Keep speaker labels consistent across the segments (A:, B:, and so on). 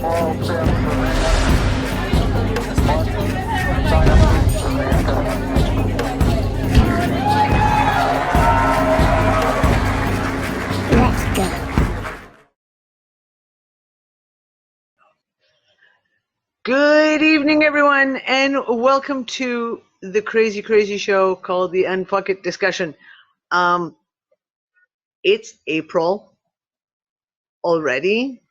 A: All steps
B: Let's go.
C: Good evening, everyone, and welcome to the crazy show called the UnFuckIt discussion. It's April already,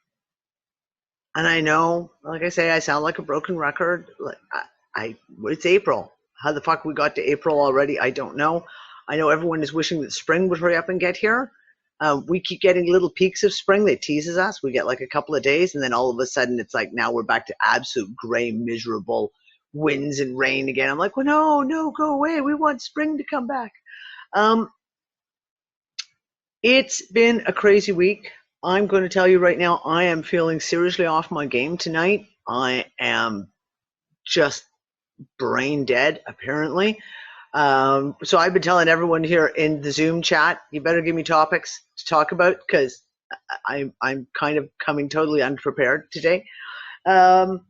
C: and I know, like I say, I sound like a broken record. It's April. How the fuck we got to April already, I don't know. I know everyone is wishing that spring would hurry up and get here. We keep getting little peaks of spring that teases us. We get like a couple of days, and then all of a sudden it's like now we're back to absolute gray, miserable winds and rain again. I'm like, well, no, go away. We want spring to come back. It's been a crazy week. I'm going to tell you right now, I am feeling seriously off my game tonight. I am just brain dead, apparently. So I've been telling everyone here in the Zoom chat, you better give me topics to talk about because I'm kind of coming totally unprepared today. A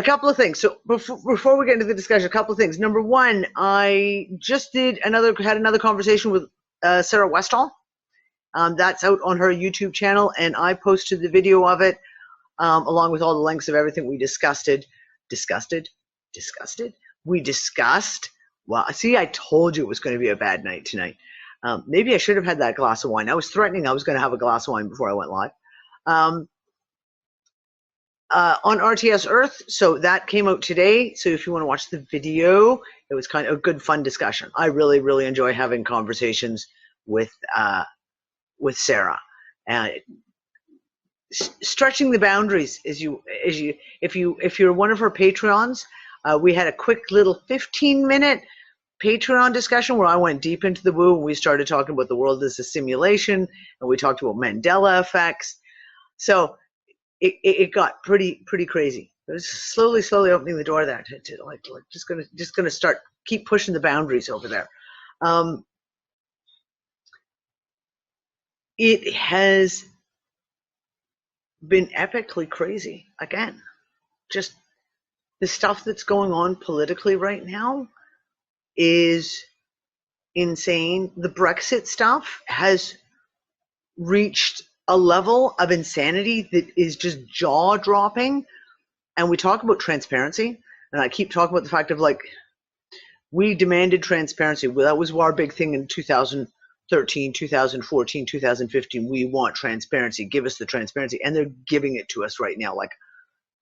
C: couple of things. So before we get into the discussion, a couple of things. Number one, I just had another conversation with Sarah Westall. That's out on her YouTube channel, and I posted the video of it along with all the links of everything we discussed. Well, see, I told you it was going to be a bad night tonight. Maybe I should have had that glass of wine. I was threatening I was going to have a glass of wine before I went live. On RTS Earth, so that came out today. So if you want to watch the video, it was kind of a good, fun discussion. I really enjoy having conversations with Sarah. Stretching the boundaries if you're one of her Patreons. We had a quick little 15-minute Patreon discussion where I went deep into the woo and we started talking about the world as a simulation, and we talked about Mandela effects. So it got pretty crazy. It was slowly opening the door there to like just gonna start keep pushing the boundaries over there. It has been epically crazy again. Just the stuff that's going on politically right now is insane. The Brexit stuff has reached a level of insanity that is just jaw-dropping. And we talk about transparency, and I keep talking about the fact of like, we demanded transparency. Well, that was our big thing in 2013, 2014, 2015. We want transparency. Give us the transparency. And they're giving it to us right now, like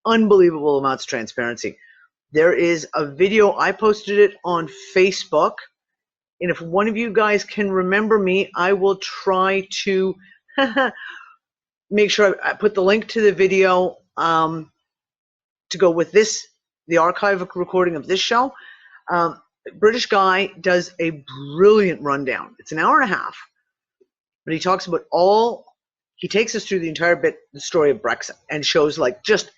C: unbelievable amounts of transparency. There is a video, I posted it on Facebook, and if one of you guys can remember me, I will try to make sure I put the link to the video to go with this, the archive recording of this show. British guy does a brilliant rundown. It's an hour and a half, but he talks about he takes us through the entire the story of Brexit, and shows like just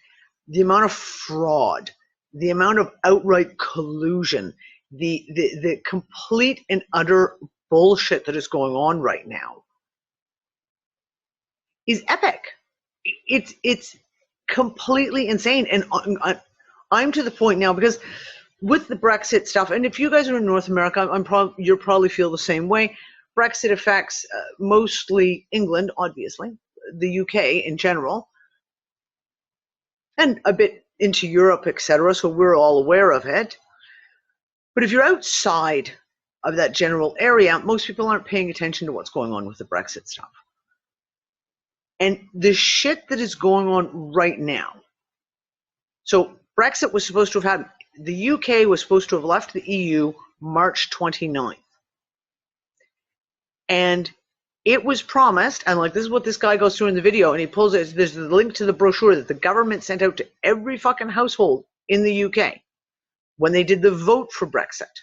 C: the amount of fraud, the amount of outright collusion, the complete and utter bullshit that is going on right now is epic. It's completely insane. And I'm to the point now, because with the Brexit stuff, and if you guys are in North America, you'll probably feel the same way. Brexit affects mostly England, obviously, the UK in general, and a bit into Europe, etc. So we're all aware of it. But if you're outside of that general area, most people aren't paying attention to what's going on with the Brexit stuff. And the shit that is going on right now. So Brexit was supposed to have happened. The UK was supposed to have left the EU March 29th. And it was promised, and like this is what this guy goes through in the video, and he pulls it. There's the link to the brochure that the government sent out to every fucking household in the UK when they did the vote for Brexit.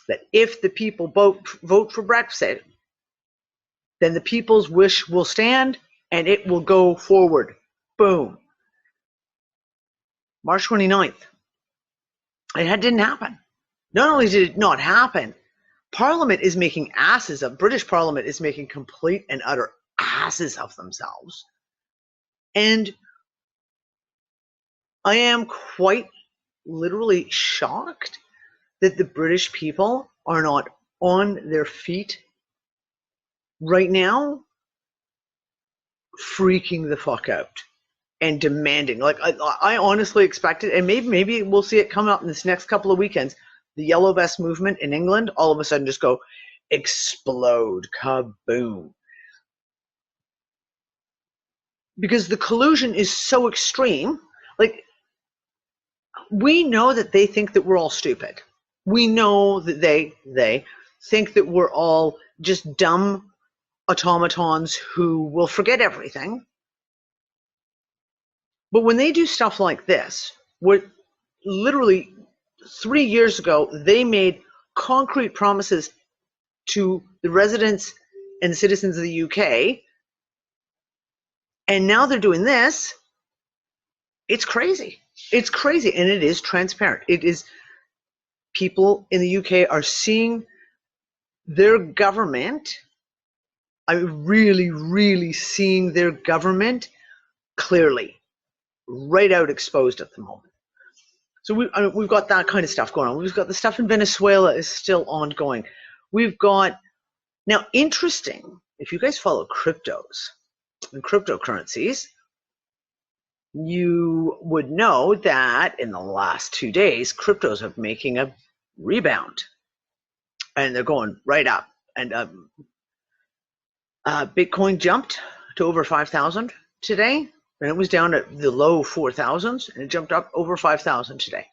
C: That if the people vote for Brexit, then the people's wish will stand and it will go forward. Boom. March 29th. It didn't happen. Not only did it not happen, Parliament is making asses of, British Parliament is making complete and utter asses of themselves. And I am quite literally shocked that the British people are not on their feet right now, freaking the fuck out and demanding. Like I honestly expected, and maybe we'll see it come up in this next couple of weekends. The yellow vest movement in England all of a sudden just go explode, kaboom. Because the collusion is so extreme. Like, we know that they think that we're all stupid. We know that they think that we're all just dumb automatons who will forget everything. But when they do stuff like this, where literally 3 years ago, they made concrete promises to the residents and the citizens of the UK, and now they're doing this, it's crazy. It's crazy, and it is transparent. It is, people in the UK are seeing their government, really seeing their government clearly, right out exposed at the moment. So we've got that kind of stuff going on. We've got the stuff in Venezuela is still ongoing. We've got, now interesting, if you guys follow cryptos and cryptocurrencies, you would know that in the last 2 days, cryptos are making a rebound, and they're going right up. And Bitcoin jumped to over 5,000 today, and it was down at the low 4,000s, and it jumped up over 5,000 today.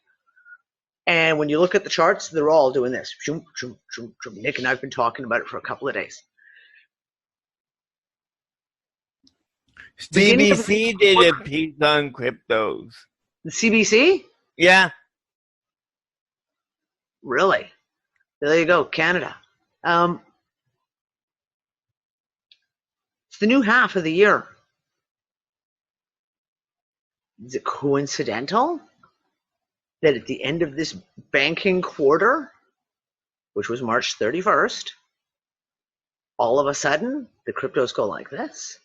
C: And when you look at the charts, they're all doing this. Nick and I've been talking about it for a couple of days.
A: CBC did a piece on cryptos.
C: The CBC?
A: Yeah.
C: Really? There you go, Canada. It's the new half of the year. Is it coincidental that at the end of this banking quarter, which was March 31st, all of a sudden the cryptos go like this?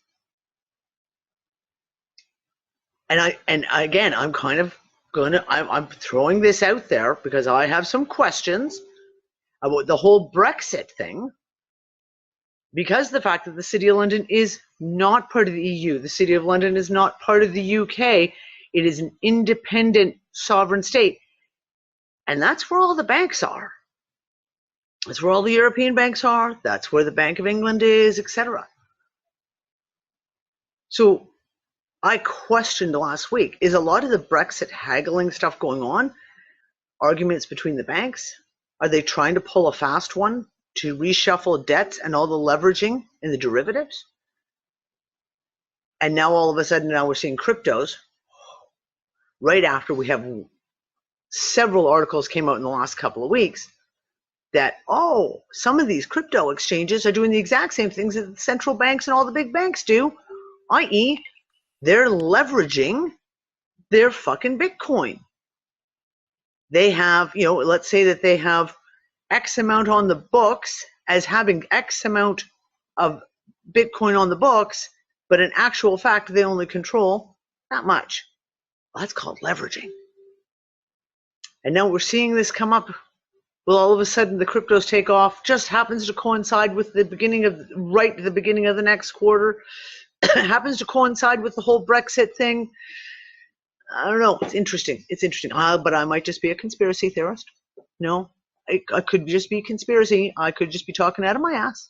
C: And again, I'm kind of I'm throwing this out there because I have some questions about the whole Brexit thing, because the fact that the City of London is not part of the EU, the City of London is not part of the UK, it is an independent sovereign state. And that's where all the banks are. That's where all the European banks are. That's where the Bank of England is, etc. So I questioned last week, is a lot of the Brexit haggling stuff going on, arguments between the banks? Are they trying to pull a fast one to reshuffle debts and all the leveraging in the derivatives? And now all of a sudden, now we're seeing cryptos right after we have several articles came out in the last couple of weeks that, oh, some of these crypto exchanges are doing the exact same things that the central banks and all the big banks do, i.e., they're leveraging their fucking Bitcoin. They have, let's say that they have X amount on the books as having X amount of Bitcoin on the books, but in actual fact, they only control that much. Well, that's called leveraging. And now we're seeing this come up. Well, all of a sudden the cryptos take off, just happens to coincide with the beginning of the next quarter. Happens to coincide with the whole Brexit thing. I don't know. It's interesting. But I might just be a conspiracy theorist. No, I could just be conspiracy. I could just be talking out of my ass.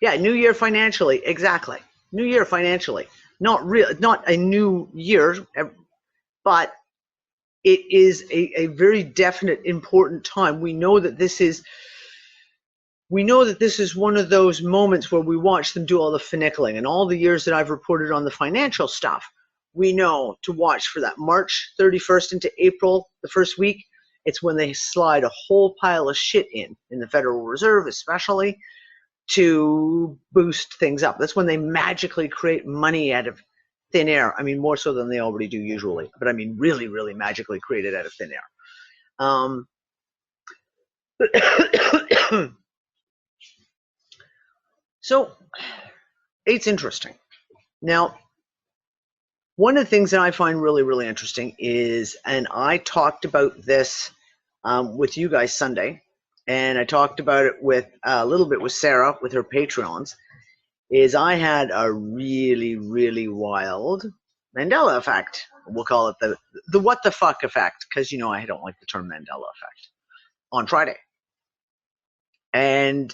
C: Yeah, new year financially. Exactly. New year financially. Not a new year, but it is a very definite, important time. We know that this is one of those moments where we watch them do all the finagling. And all the years that I've reported on the financial stuff, we know to watch for that March 31st into April, the first week. It's when they slide a whole pile of shit in the Federal Reserve, especially, to boost things up. That's when they magically create money out of thin air. I mean, more so than they already do usually, but I mean, really, really magically created out of thin air. So it's interesting. Now, one of the things that I find really, really interesting is, and I talked about this with you guys Sunday, and I talked about it with a little bit with Sarah with her Patreons, is I had a really, really wild Mandela effect. We'll call it the what the fuck effect, because I don't like the term Mandela effect, on Friday. And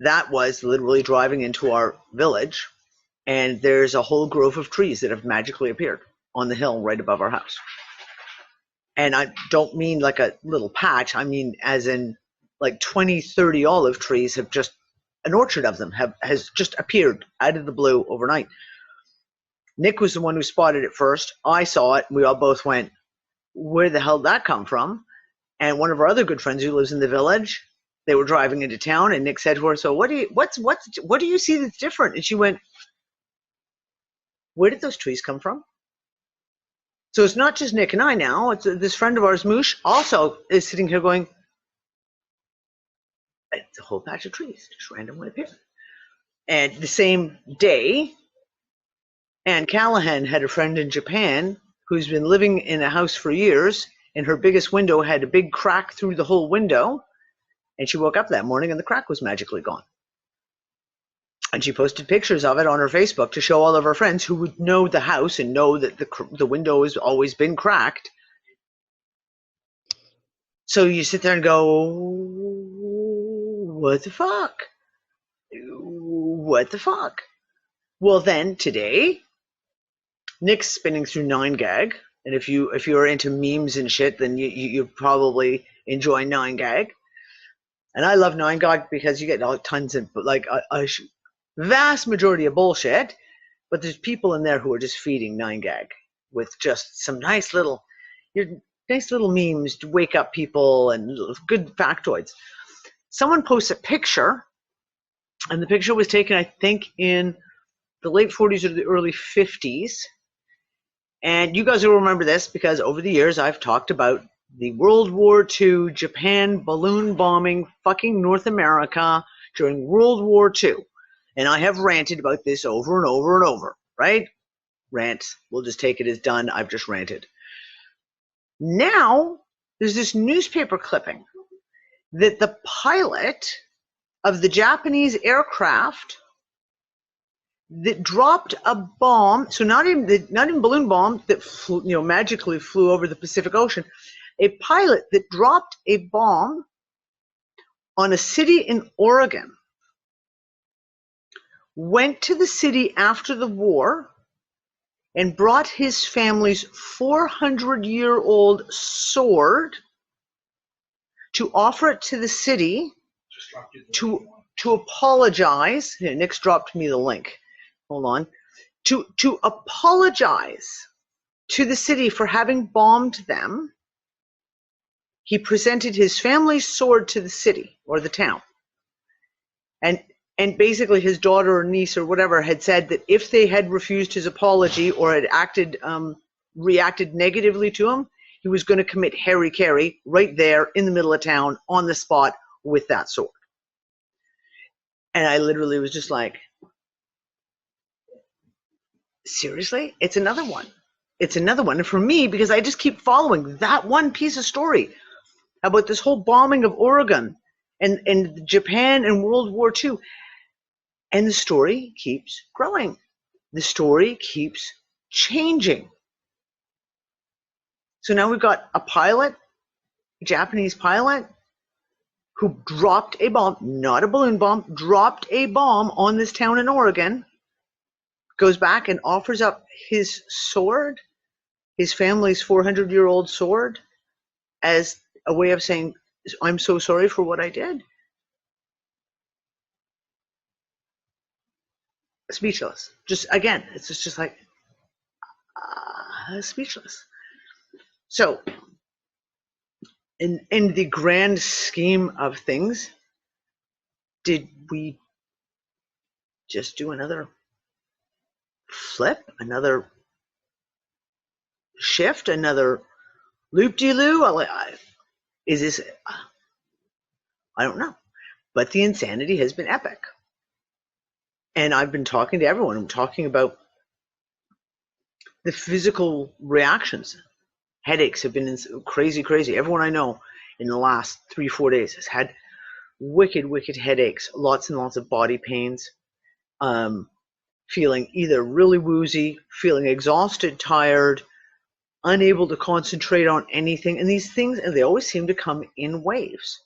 C: that was literally driving into our village, and there's a whole grove of trees that have magically appeared on the hill right above our house. And I don't mean like a little patch, I mean as in like 20, 30 olive trees have just, an orchard of them has just appeared out of the blue overnight. Nick was the one who spotted it first. I saw it, and we all both went, where the hell did that come from? And one of our other good friends who lives in the village, they were driving into town, and Nick said to her, so what do you see that's different? And she went, where did those trees come from? So it's not just Nick and I now. It's this friend of ours, Moosh, also is sitting here going, it's a whole patch of trees just randomly appeared. And the same day, Anne Callahan had a friend in Japan who's been living in a house for years, and her biggest window had a big crack through the whole window. And she woke up that morning and the crack was magically gone. And she posted pictures of it on her Facebook to show all of her friends who would know the house and know that the window has always been cracked. So you sit there and go, what the fuck? What the fuck? Well, then today, Nick's spinning through 9gag, and if you're into memes and shit, then you probably enjoy 9gag. And I love 9gag because you get tons of like a vast majority of bullshit, but there's people in there who are just feeding 9gag with just some nice little memes to wake up people and good factoids. Someone posts a picture, and the picture was taken, I think, in the late 40s or the early 50s. And you guys will remember this because over the years I've talked about the World War II Japan balloon bombing fucking North America during World War II. And I have ranted about this over and over and over, right? Rant. We'll just take it as done. I've just ranted. Now, there's this newspaper clipping that the pilot of the Japanese aircraft that dropped a bomb, so not even balloon bomb that flew, magically flew over the Pacific Ocean, a pilot that dropped a bomb on a city in Oregon, went to the city after the war and brought his family's 400-year-old sword to offer it to the city to apologize. Here, Nick's dropped me the link. Hold on. To apologize to the city for having bombed them. He presented his family's sword to the city or the town. And basically his daughter or niece or whatever had said that if they had refused his apology or had reacted negatively to him, he was going to commit hara-kiri right there in the middle of town on the spot with that sword. And I literally was just like, seriously? It's another one. It's another one. And for me, because I just keep following that one piece of story about this whole bombing of Oregon and Japan and World War II. And the story keeps growing. The story keeps changing. So now we've got a pilot, a Japanese pilot, who dropped a bomb, not a balloon bomb, dropped a bomb on this town in Oregon, goes back and offers up his sword, his family's 400-year-old sword, as a way of saying, I'm so sorry for what I did. Speechless. Just, again, it's just like, speechless. So, in the grand scheme of things, did we just do another flip, another shift, another loop-de-loo? Is this, I don't know. But the insanity has been epic. And I've been talking to everyone. I'm talking about the physical reactions. Headaches have been crazy. Everyone I know in the last 3-4 days has had wicked headaches, lots and lots of body pains, feeling either really woozy, feeling exhausted, tired, unable to concentrate on anything. And these things, and they always seem to come in waves.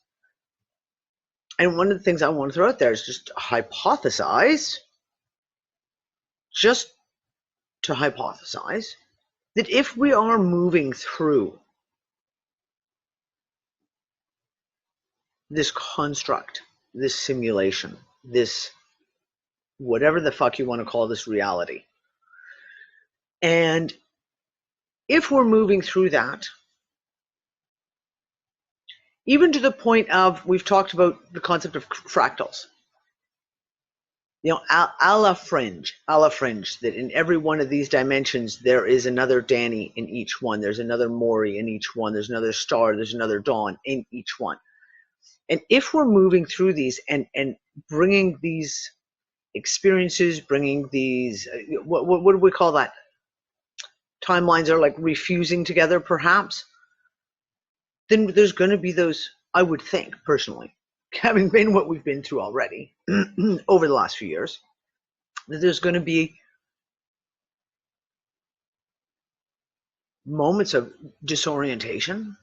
C: And one of the things I want to throw out there is just hypothesize, that if we are moving through this construct, this simulation, this whatever the fuck you want to call this reality, and if we're moving through that, even to the point of, we've talked about the concept of fractals, you know, a la fringe, that in every one of these dimensions there is another Danny in each one, there's another Maury in each one, there's another Star, there's another Dawn in each one. And if we're moving through these and bringing these experiences, bringing these, what do we call that? Timelines are like refusing together, perhaps. Then there's going to be those, I would think, personally, having been what we've been through already over the last few years, that there's going to be moments of disorientation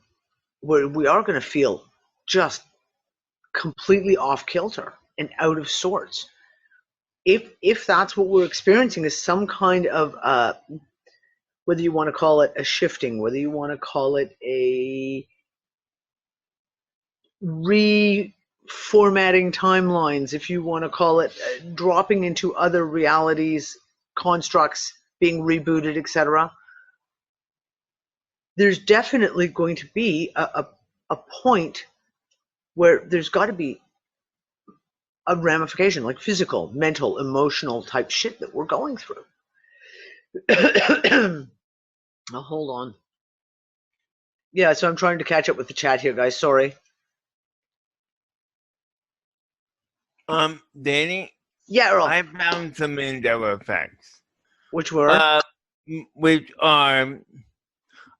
C: where we are going to feel just completely off kilter and out of sorts. If that's what we're experiencing, is some kind of whether you want to call it a shifting, whether you want to call it a reformatting timelines, if you want to call it dropping into other realities, constructs, being rebooted, etc. There's definitely going to be a point where there's got to be a ramification, like physical, mental, emotional type shit that we're going through. Oh, hold on. Yeah, so I'm trying to catch up with the chat here, guys. Sorry.
A: Danny?
C: Yeah, Earl.
A: I found some Mandela Effects.
C: Which were?
A: Which are,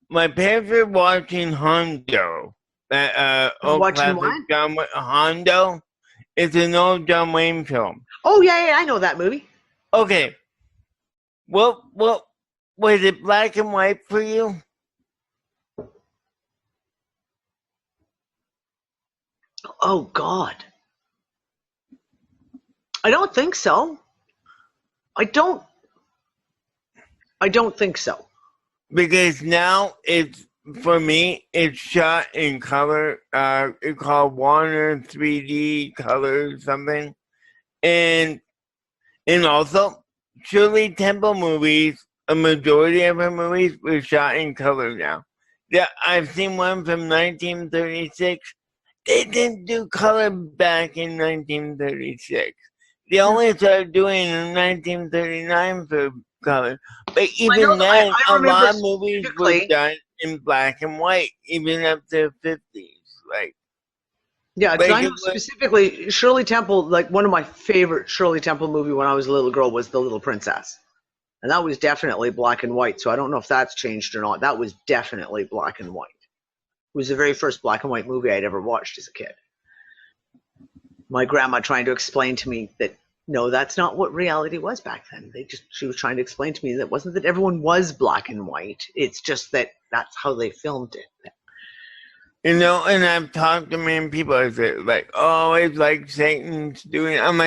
A: my parents were watching Hondo.
C: Watching what?
A: Hondo. It's an old John Wayne film.
C: Oh, yeah, I know that movie.
A: Okay. What was it, black and white for you?
C: Oh, God. I don't think so. I don't think so.
A: Because now it's, for me, it's shot in color. It's called Warner 3D color something. And also, Shirley Temple movies, a majority of her movies were shot in color now. Yeah, I've seen one from 1936. They didn't do color back in 1936. They only started doing it in 1939 for color. But even then, a lot of movies were done in black and white, even up to the 50s. Like,
C: yeah, because I know specifically Shirley Temple, like one of my favorite Shirley Temple movie when I was a little girl was The Little Princess. And that was definitely black and white, so I don't know if that's changed or not. That was definitely black and white. It was the very first black and white movie I'd ever watched as a kid. My grandma trying to explain to me that, no, that's not what reality was back then. She was trying to explain to me that it wasn't that everyone was black and white. It's just that that's how they filmed it.
A: You know, and I've talked to many people, I say, like, oh, it's like Satan's doing it. I'm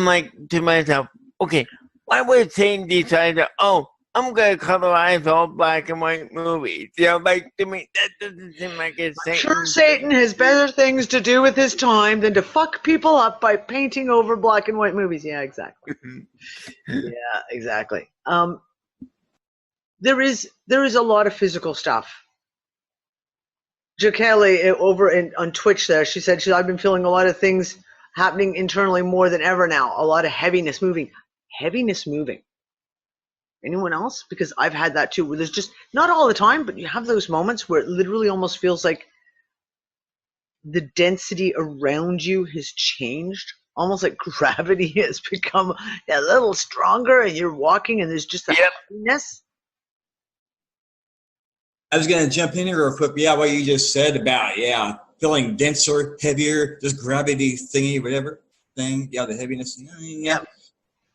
A: like to myself, okay, why would Satan decide that, oh, I'm going to colorize all black and white movies? You know, like, to me, that doesn't seem like it's Satan.
C: Sure, Satan has better things to do with his time than to fuck people up by painting over black and white movies. Yeah, exactly. Yeah, exactly. There is a lot of physical stuff. Jo Kelly over on Twitch there, she said, I've been feeling a lot of things happening internally more than ever now. A lot of heaviness moving. Heaviness moving. Anyone else? Because I've had that too, where there's just, not all the time, but you have those moments where it literally almost feels like the density around you has changed. almost like gravity has become a little stronger, and you're walking, and there's just a heaviness.
B: I was going to jump in here real quick. Yeah, what you just said about, feeling denser, heavier, this gravity thingy, whatever thing. Yeah, the heaviness. Yeah.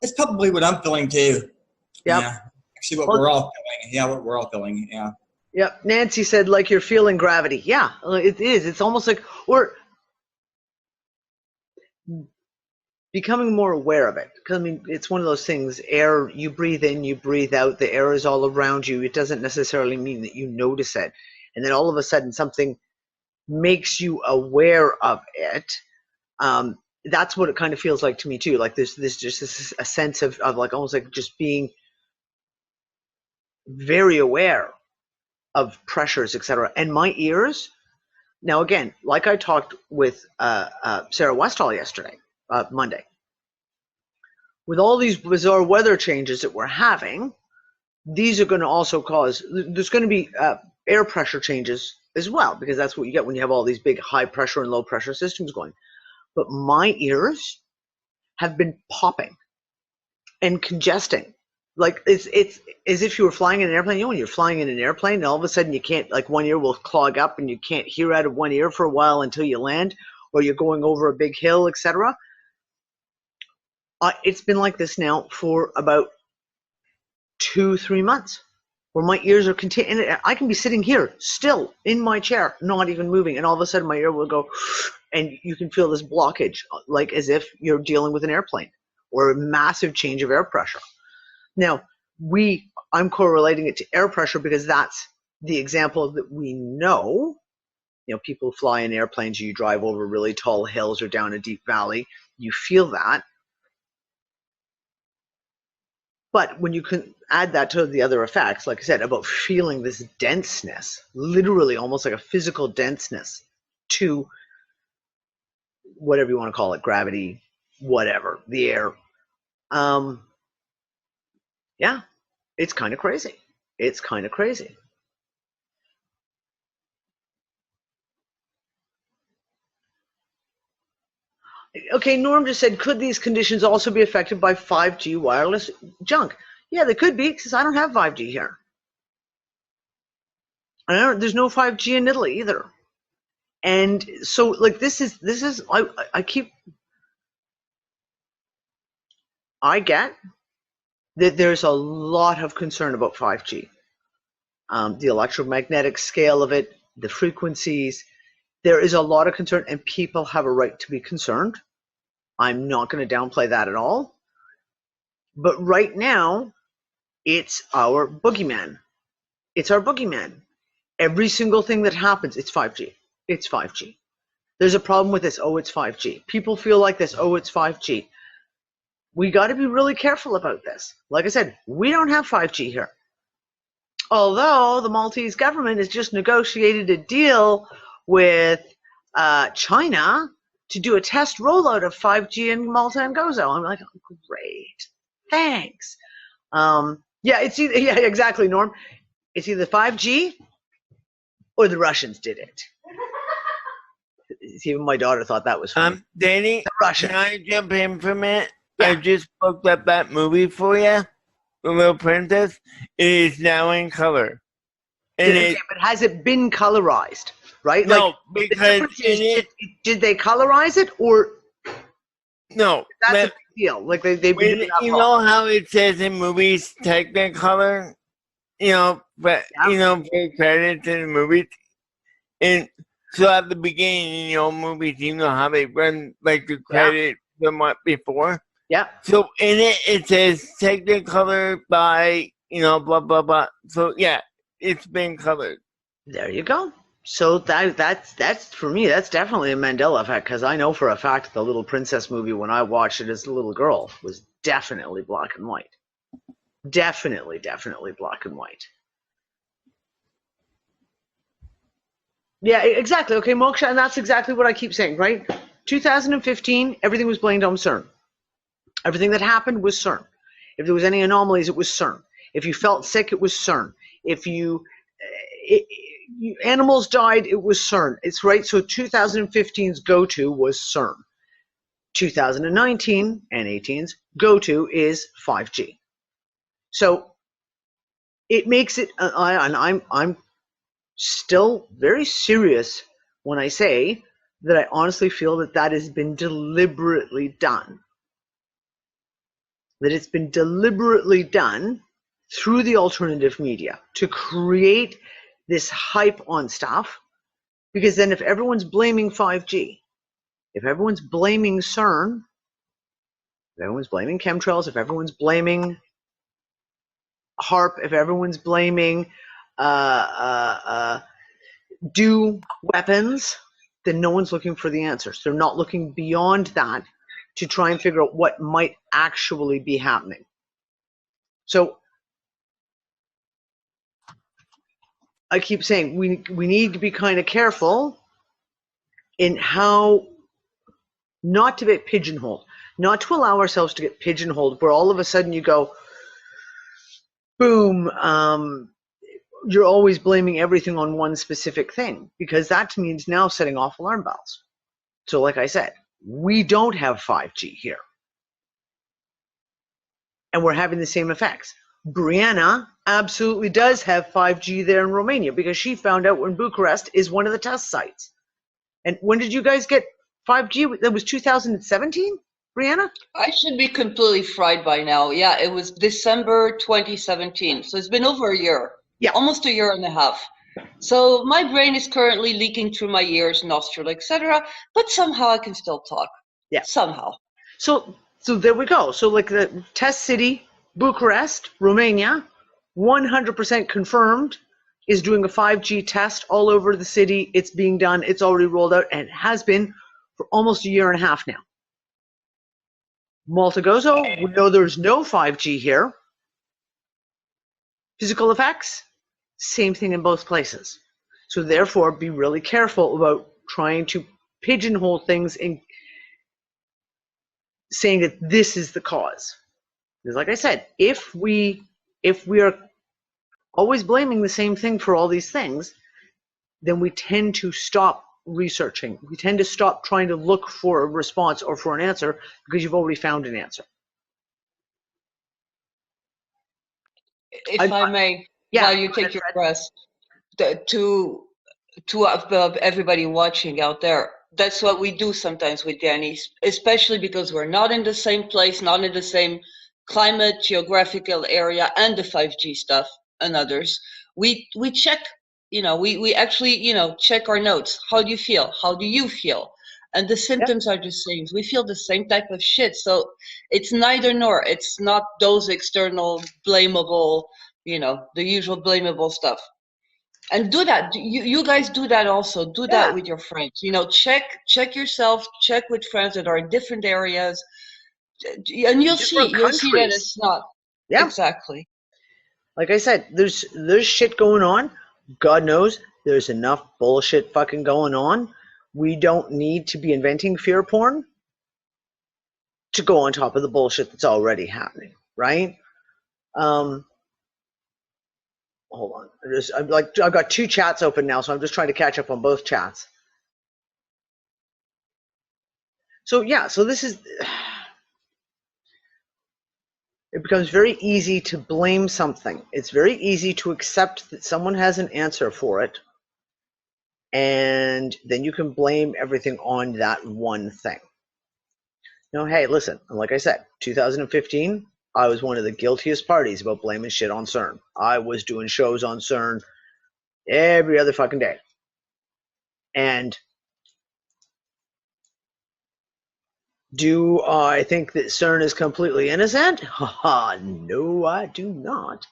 B: That's probably what I'm feeling too.
C: Yep.
B: Yeah. Actually, what we're all feeling. Yeah, what we're all feeling. Yeah.
C: Yep. Nancy said, like you're feeling gravity. Yeah, it is. It's almost like we're becoming more aware of it. Because, I mean, it's one of those things, air, you breathe in, you breathe out, the air is all around you. It doesn't necessarily mean that you notice it. And then all of a sudden something makes you aware of it. That's what it kind of feels like to me too. Like there's just a sense of like almost like just being very aware of pressures, etc. And my ears, now again, like I talked with Sarah Westall yesterday, Monday, with all these bizarre weather changes that we're having, these are going to also cause, there's going to be air pressure changes as well, because that's what you get when you have all these big high pressure and low pressure systems going. But my ears have been popping and congesting. Like it's as if you were flying in an airplane. You know, when you're flying in an airplane and all of a sudden you can't, like one ear will clog up and you can't hear out of one ear for a while until you land, or you're going over a big hill, etc. It's been like this now for about 2-3 months, where my ears are continuing. I can be sitting here still in my chair, not even moving, and all of a sudden my ear will go, and you can feel this blockage, like as if you're dealing with an airplane or a massive change of air pressure. Now, I'm correlating it to air pressure because that's the example that we know. You know, people fly in airplanes, you drive over really tall hills or down a deep valley, you feel that. But when you can add that to the other effects, like I said, about feeling this denseness, literally almost like a physical denseness to whatever you want to call it, gravity, whatever, the air. Yeah, it's kind of crazy. It's kind of crazy. Okay, Norm just said, could these conditions also be affected by 5G wireless junk? Yeah, they could be, because I don't have 5G here. There's no 5G in Italy either. And so, like, I get that there's a lot of concern about 5G. The electromagnetic scale of it, the frequencies, there is a lot of concern, and people have a right to be concerned. I'm not going to downplay that at all. But right now, it's our boogeyman. It's our boogeyman. Every single thing that happens, it's 5G. It's 5G. There's a problem with this. Oh, it's 5G. People feel like this. Oh, it's 5G. We got to be really careful about this. Like I said, we don't have 5G here. Although the Maltese government has just negotiated a deal with China to do a test rollout of 5G in Malta and Gozo. I'm like, oh, great, thanks. Yeah, exactly, Norm. It's either 5G or the Russians did it. Even my daughter thought that was funny.
A: Danny, can I jump in for a minute?
C: Yeah.
A: I just looked up that movie for you, The Little Princess. It is now in color. And
C: but has it been colorized? Right?
A: No,
C: like,
A: because
C: did they colorize it, or
A: no?
C: That's a big deal. Like they've been doing that
A: you know how it says in movies Technicolor, but for credits in the movies, and so at the beginning, movies, you know how they run like the credit somewhat before.
C: Yeah.
A: So in it says Technicolor by blah blah blah. So yeah, it's been colored.
C: There you go. So that's for me, that's definitely a Mandela effect, because I know for a fact the Little Princess movie, when I watched it as a little girl, was definitely black and white. Definitely black and white. Yeah, exactly. Okay, Moksha, and that's exactly what I keep saying, right? 2015, everything was blamed on CERN. Everything that happened was CERN. If there was any anomalies, it was CERN. If you felt sick, it was CERN. If animals died, it was CERN. It's right. So 2015's go-to was CERN. 2019 and 18's go-to is 5G. So it makes it, and I'm still very serious when I say that I honestly feel that that has been deliberately done. That it's been deliberately done through the alternative media to create this hype on stuff. Because then if everyone's blaming 5G, if everyone's blaming CERN, if everyone's blaming chemtrails, if everyone's blaming HARP, if everyone's blaming do weapons, then no one's looking for the answers. They're not looking beyond that to try and figure out what might actually be happening. So I keep saying we need to be kind of careful in how not to get pigeonholed, not to allow ourselves to get pigeonholed where all of a sudden you go, boom, you're always blaming everything on one specific thing, because that means now setting off alarm bells. So like I said, we don't have 5G here. And we're having the same effects. Brianna absolutely does have 5G there in Romania because she found out when Bucharest is one of the test sites. And when did you guys get 5G? That was 2017, Brianna?
D: I should be completely fried by now. Yeah, it was December 2017. So it's been over a year.
C: Yeah.
D: Almost a year and a half. So my brain is currently leaking through my ears, nostril, etc. But somehow I can still talk.
C: Yeah.
D: Somehow.
C: So there we go. So like the test city, Bucharest, Romania, 100% confirmed is doing a 5G test all over the city. It's being done. It's already rolled out and has been for almost a year and a half now. Malta Gozo, we know there's no 5G here. Physical effects, same thing in both places. So therefore, be really careful about trying to pigeonhole things and saying that this is the cause. Because like I said, if we are always blaming the same thing for all these things, then we tend to stop researching. We tend to stop trying to look for a response or for an answer because you've already found an answer.
D: If I may,
C: yeah,
D: while you take your rest, to everybody watching out there, that's what we do sometimes with Danny, especially because we're not in the same place, not in the same climate, geographical area, and the 5G stuff and others. We check, we actually, check our notes. How do you feel? How do you feel? And the symptoms are the same. We feel the same type of shit. So it's neither nor. It's not those external blamable, the usual blamable stuff. And do that. You guys do that also. Do that with your friends. Check yourself. Check with friends that are in different areas, and you'll see that it's not. Yeah. Exactly.
C: Like I said, there's shit going on. God knows there's enough bullshit fucking going on. We don't need to be inventing fear porn to go on top of the bullshit that's already happening, right? Hold on. I've got two chats open now, so I'm just trying to catch up on both chats. So yeah, so this is, it becomes very easy to blame something. It's very easy to accept that someone has an answer for it, and then you can blame everything on that one thing. Hey, listen, like I said, 2015, I was one of the guiltiest parties about blaming shit on CERN. I was doing shows on CERN every other fucking day. And do I think that CERN is completely innocent? No, I do not.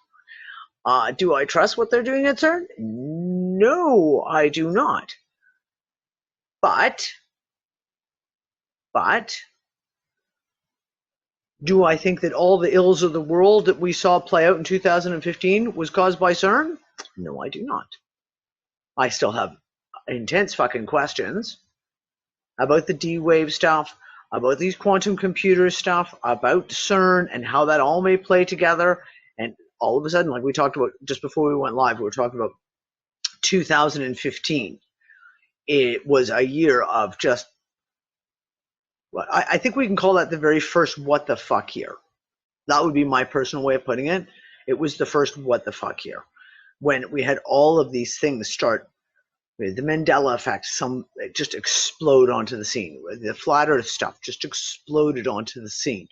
C: Do I trust what they're doing at CERN? No, I do not. But do I think that all the ills of the world that we saw play out in 2015 was caused by CERN? No, I do not. I still have intense fucking questions about the D-Wave stuff, about these quantum computer stuff, about CERN and how that all may play together. And all of a sudden, like we talked about just before we went live, we were talking about 2015. It was a year of just Well, I think we can call that the very first what the fuck year. That would be my personal way of putting it. It was the first what the fuck year, when we had all of these things start. The Mandela Effects, some just explode onto the scene. The flat Earth stuff just exploded onto the scene.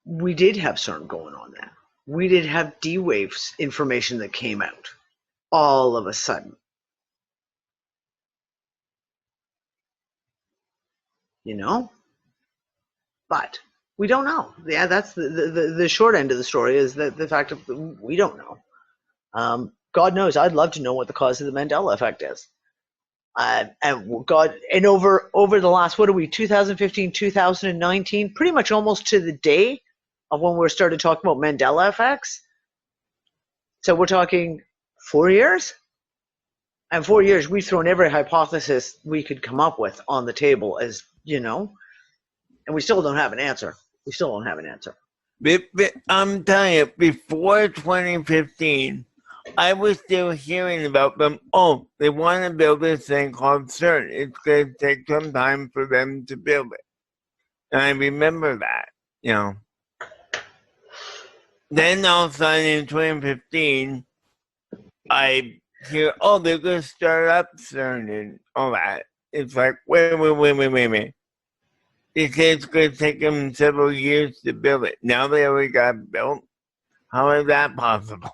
C: We did have CERN going on then. We did have D-Wave information that came out all of a sudden. You know? But we don't know. Yeah, that's the short end of the story, is that the fact of we don't know. God knows, I'd love to know what the cause of the Mandela effect is. And over the last, 2015, 2019, pretty much almost to the day of when we started talking about Mandela effects. So we're talking 4 years? And 4 years, we've thrown every hypothesis we could come up with on the table, as you know, and we still don't have an answer.
A: I'm telling you, before 2015, I was still hearing about them. Oh, they want to build this thing called CERN. It's going to take some time for them to build it. And I remember that, you know. Then all of a sudden in 2015, I hear, oh, they're going to start up CERN and all that. It's like, wait. They say it's going to take them several years to build it. Now they already got it built. How is that possible?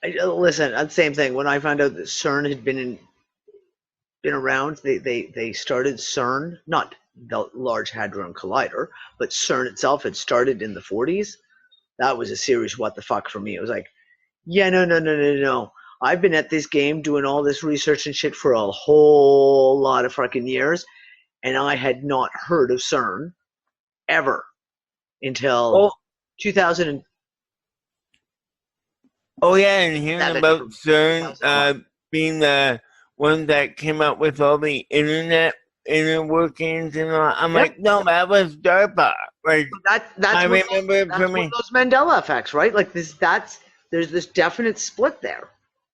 C: Listen, same thing. When I found out that CERN had been around, they started CERN, not the Large Hadron Collider, but CERN itself had started in the 40s. That was a serious what the fuck for me. It was like, yeah, no. I've been at this game doing all this research and shit for a whole lot of fucking years, and I had not heard of CERN ever until 2000.
A: Oh yeah, and hearing about CERN being the one that came up with all the inner workings and all. I'm like, no, that was DARPA. Like
C: that's
A: I remember it for me.
C: Those Mandela effects, right? Like this. There's this definite split there.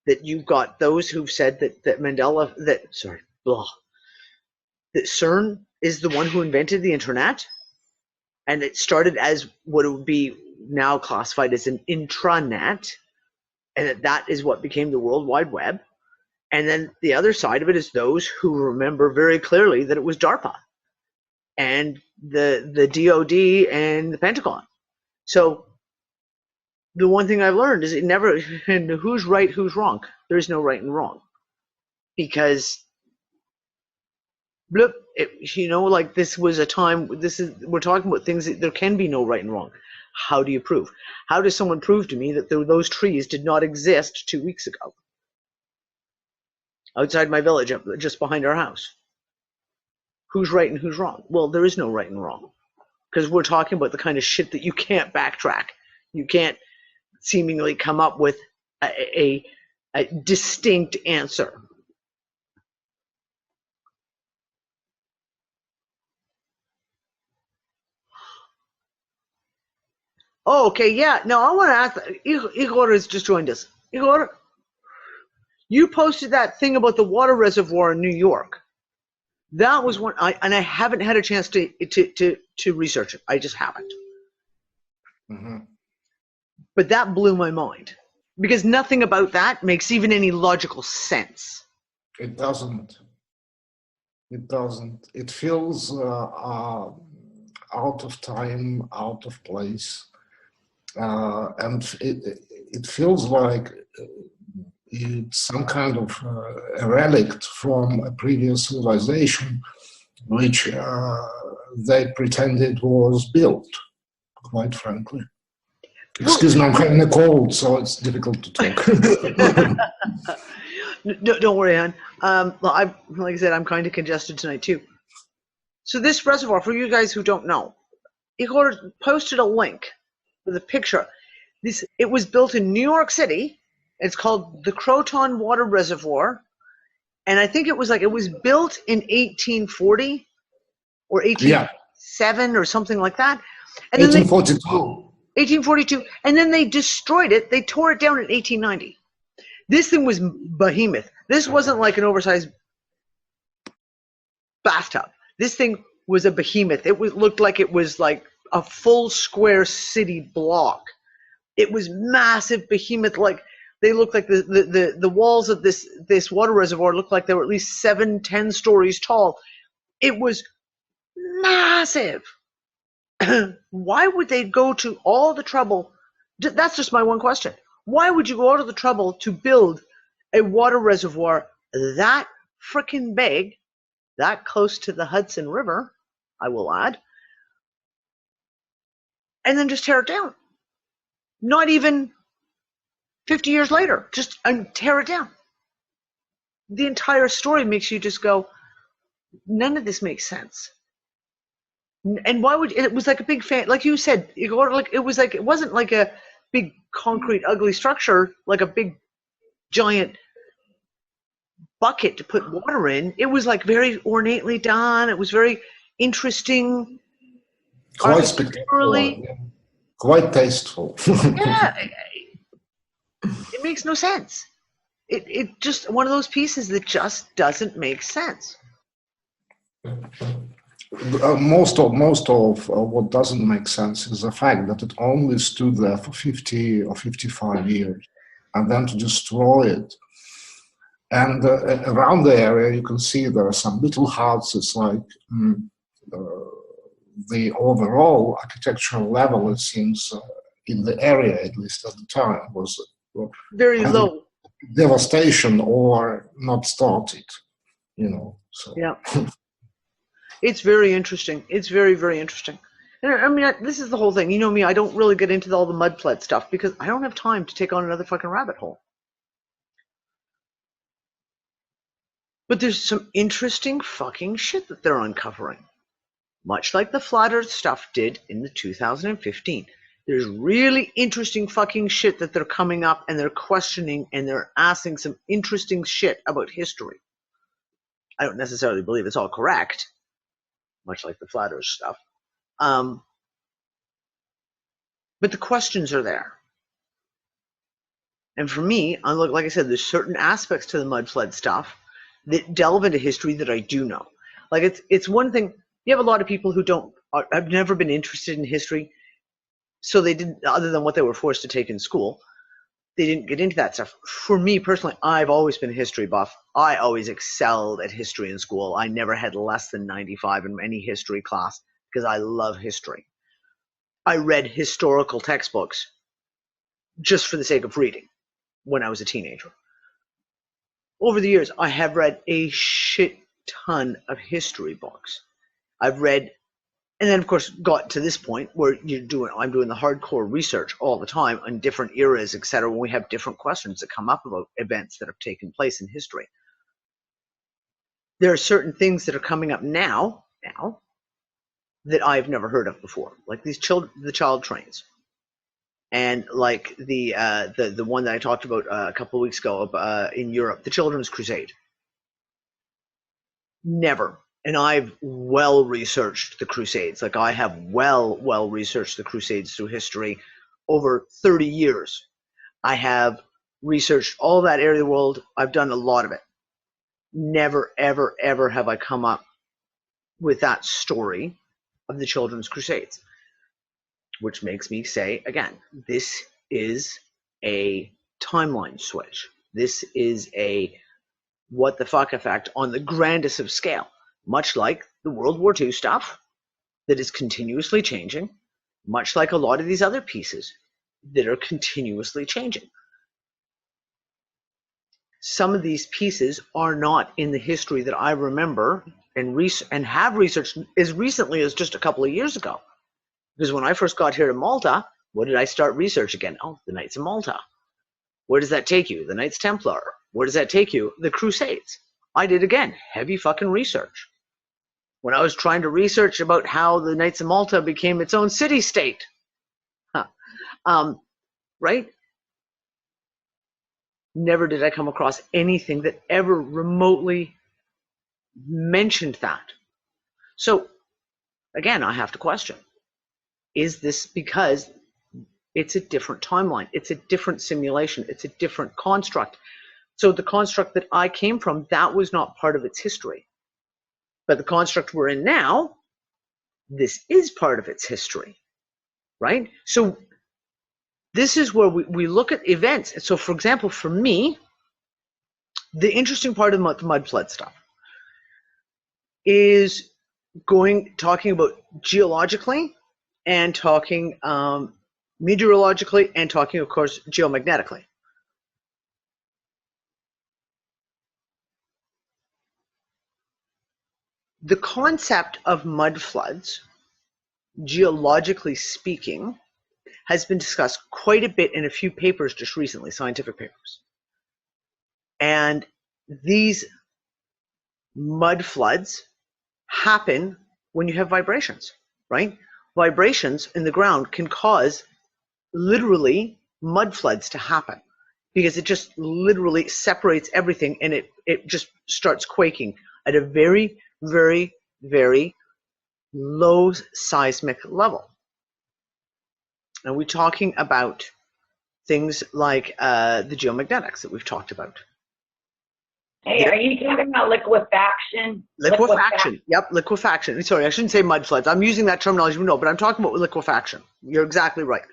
C: That you've got those who've said that that CERN is the one who invented the internet, and it started as what it would be now classified as an intranet, and that is what became the World Wide Web. And then the other side of it is those who remember very clearly that it was DARPA and the DoD and the Pentagon. So the one thing I've learned is and who's right, who's wrong. There is no right and wrong, because like this was a time. We're talking about things that there can be no right and wrong. How do you prove? How does someone prove to me that those trees did not exist 2 weeks ago outside my village, just behind our house? Who's right and who's wrong? Well, there is no right and wrong, because we're talking about the kind of shit that you can't backtrack. You can't seemingly come up with a distinct answer. Oh, okay, yeah. No, I want to ask. Igor has just joined us. Igor, you posted that thing about the water reservoir in New York. That was one, I haven't had a chance to research it. I just haven't.
E: Mm-hmm.
C: But that blew my mind, because nothing about that makes even any logical sense.
E: It doesn't. It feels out of time, out of place, and it feels like it's some kind of a relic from a previous civilization, which they pretended was built, quite frankly. Excuse me, I'm having a cold, so it's difficult to talk.
C: Don't worry, hon. Like I said, I'm kind of congested tonight too. So this reservoir, for you guys who don't know, Igor posted a link with a picture. It was built in New York City. It's called the Croton Water Reservoir, and I think it was built in 1840 or 1847 or something like that. And
E: 1842.
C: 1842, and then they destroyed it. They tore it down in 1890. This thing was behemoth. This wasn't like an oversized bathtub. This thing was a behemoth. It looked like it was like a full square city block. It was massive, behemoth. Like they looked like the walls of this water reservoir looked like they were at least 7-10 stories tall. It was massive. Why would they go to all the trouble? That's just my one question. Why would you go out of the trouble to build a water reservoir that freaking big, that close to the Hudson River, I will add, and then just tear it down? Not even 50 years later, just tear it down. The entire story makes you just go, none of this makes sense. And why would it was like a big fan, like you said, it wasn't like a big concrete ugly structure, like a big giant bucket to put water in. It was like very ornately done. It was very interesting,
E: Quite spectacular, yeah. Quite tasteful.
C: Yeah, it makes no sense. It just one of those pieces that just doesn't make sense.
E: Most of what doesn't make sense is the fact that it only stood there for 50 or 55 years, and then to destroy it. And around the area, you can see there are some little huts. It's like the overall architectural level, it seems, in the area, at least at the time, was
C: very low.
E: Devastation or not started, so.
C: Yeah. It's very interesting. It's very, very interesting. And I mean, this is the whole thing. You know me, I don't really get into all the mud flood stuff because I don't have time to take on another fucking rabbit hole. But there's some interesting fucking shit that they're uncovering. Much like the flat earth stuff did in the 2015. There's really interesting fucking shit that they're coming up and they're questioning and they're asking some interesting shit about history. I don't necessarily believe it's all correct, much like the flat earth stuff. But the questions are there. And for me, like I said, there's certain aspects to the mud flood stuff that delve into history that I do know. Like it's one thing, you have a lot of people who have never been interested in history, so they didn't, other than what they were forced to take in school, they didn't get into that stuff. For me personally, I've always been a history buff. I always excelled at history in school. I never had less than 95 in any history class because I love history. I read historical textbooks just for the sake of reading when I was a teenager. Over the years, I have read a shit ton of history books. I've read, and then of course got to this point where I'm doing the hardcore research all the time on different eras, etc. When we have different questions that come up about events that have taken place in history. There are certain things that are coming up now that I've never heard of before, like the child trains, and like the one that I talked about a couple of weeks ago in Europe, the Children's Crusade. Never. And I've well researched the Crusades. Like I have well researched the Crusades through history over 30 years. I have researched all that area of the world. I've done a lot of it. Never, ever have I come up with that story of the Children's Crusades, which makes me say, again, this is a timeline switch. This is a what the fuck effect on the grandest of scale. Much like the World War II stuff that is continuously changing, much like a lot of these other pieces that are continuously changing. Some of these pieces are not in the history that I remember and have researched as recently as just a couple of years ago. Because when I first got here to Malta, what did I start research again? Oh, the Knights of Malta. Where does that take you? The Knights Templar. Where does that take you? The Crusades. I did, again, heavy fucking research. When I was trying to research about how the Knights of Malta became its own city-state. Right? Never did I come across anything that ever remotely mentioned that. So, again, I have to question. Is this because It's a different timeline. It's a different simulation. It's a different construct. So the construct that I came from, that was not part of its history. But the construct we're in now, this is part of its history, right? So this is where we look at events. So for example, for me, the interesting part of the mud flood stuff is talking about geologically and talking meteorologically and talking, of course, geomagnetically. The concept of mud floods, geologically speaking, has been discussed quite a bit in a few papers just recently, scientific papers. And these mud floods happen when you have vibrations, right? Vibrations in the ground can cause literally mud floods to happen because it just literally separates everything and it just starts quaking at a very, very, very low seismic level. And we're talking about things like the geomagnetics that we've talked about.
F: Hey, are you talking about liquefaction?
C: Liquefaction. Yep, liquefaction. Sorry, I shouldn't say mud floods. I'm using that terminology, no, but I'm talking about liquefaction. You're exactly right.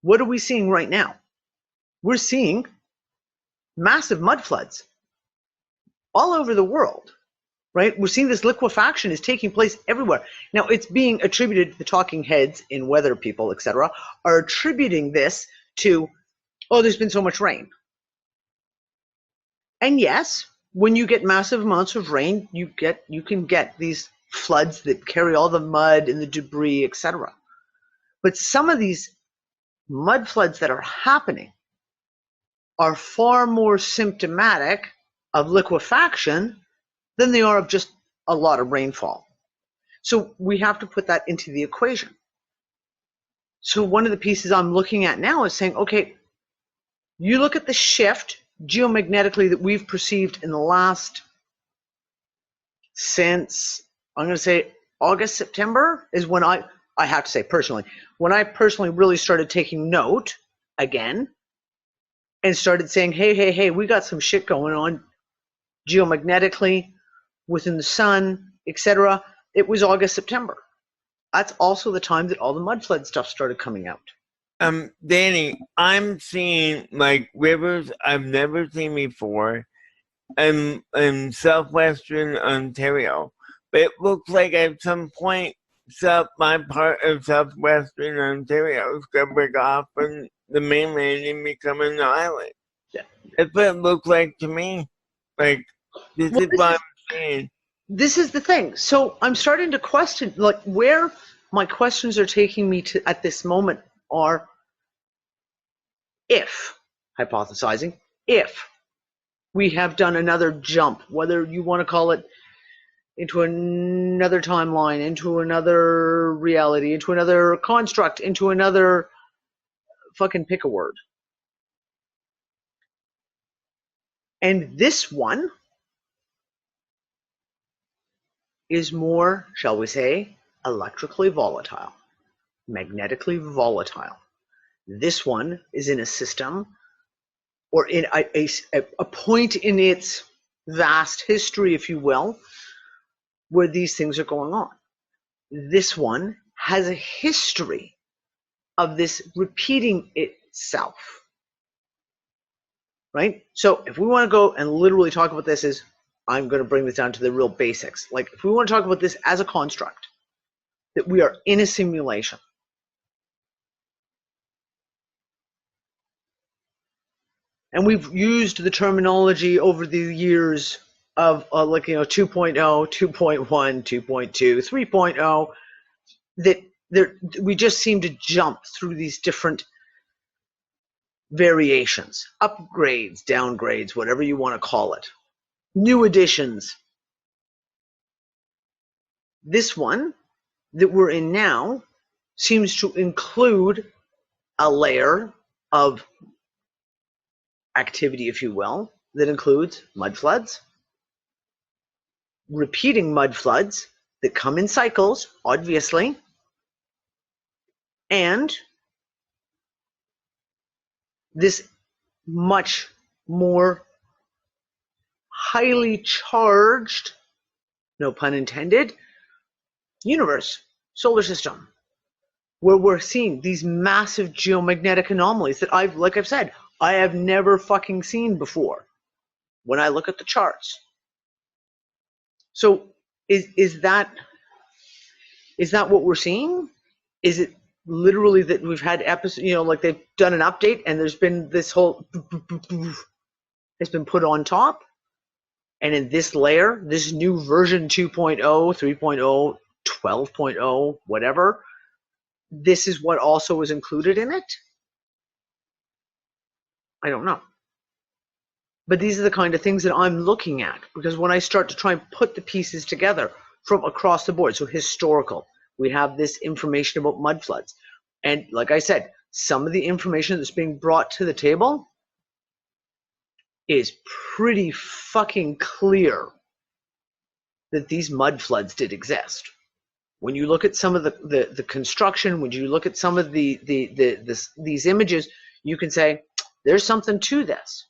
C: What are we seeing right now? We're seeing massive mud floods all over the world, right? We're seeing this liquefaction is taking place everywhere. Now, it's being attributed to the talking heads in weather people, etc., are attributing this to, oh, there's been so much rain. And yes, when you get massive amounts of rain, you can get these floods that carry all the mud and the debris, etc. But some of these mud floods that are happening are far more symptomatic of liquefaction than they are of just a lot of rainfall. So we have to put that into the equation. So one of the pieces I'm looking at now is saying, okay, you look at the shift geomagnetically that we've perceived in the last, since I'm going to say August, September is when I have to say personally, when I personally really started taking note again and started saying, hey, we got some shit going on geomagnetically within the sun, etc. It was August, September. That's also the time that all the mud flood stuff started coming out.
A: Danny, I'm seeing like rivers I've never seen before in southwestern Ontario. But it looks like at some point my part of southwestern Ontario is gonna break off from the mainland and become an island.
C: Yeah.
A: That's what it looks like to me. Like this is what I'm saying.
C: This is the thing. So I'm starting to question, like, where my questions are taking me to at this moment are, if, hypothesizing, if we have done another jump, whether you want to call it into another timeline, into another reality, into another construct, into another, fucking pick a word. And this one is more, shall we say, electrically volatile, magnetically volatile. This one is in a system or in a point in its vast history, if you will, where these things are going on. This one has a history of this repeating itself, right? So if we want to go and literally talk about this as, I'm going to bring this down to the real basics. Like if we want to talk about this as a construct, that we are in a simulation. And we've used the terminology over the years of 2.0, 2.1, 2.2, 3.0, that we just seem to jump through these different variations, upgrades, downgrades, whatever you want to call it, new additions. This one that we're in now seems to include a layer of activity, if you will, that includes mud floods, repeating mud floods that come in cycles, obviously, and this much more highly charged, no pun intended, universe, solar system, where we're seeing these massive geomagnetic anomalies that like I've said, I have never fucking seen before when I look at the charts. So is that what we're seeing? Is it literally that we've had episodes, like they've done an update and there's been this whole has been put on top, and in this layer, this new version 2.0, 3.0, 12.0, whatever, this is what also is included in it? I don't know. But these are the kind of things that I'm looking at, because when I start to try and put the pieces together from across the board, so historical, we have this information about mud floods. And like I said, some of the information that's being brought to the table is pretty fucking clear that these mud floods did exist. When you look at some of the construction, when you look at some of these images, you can say, there's something to this.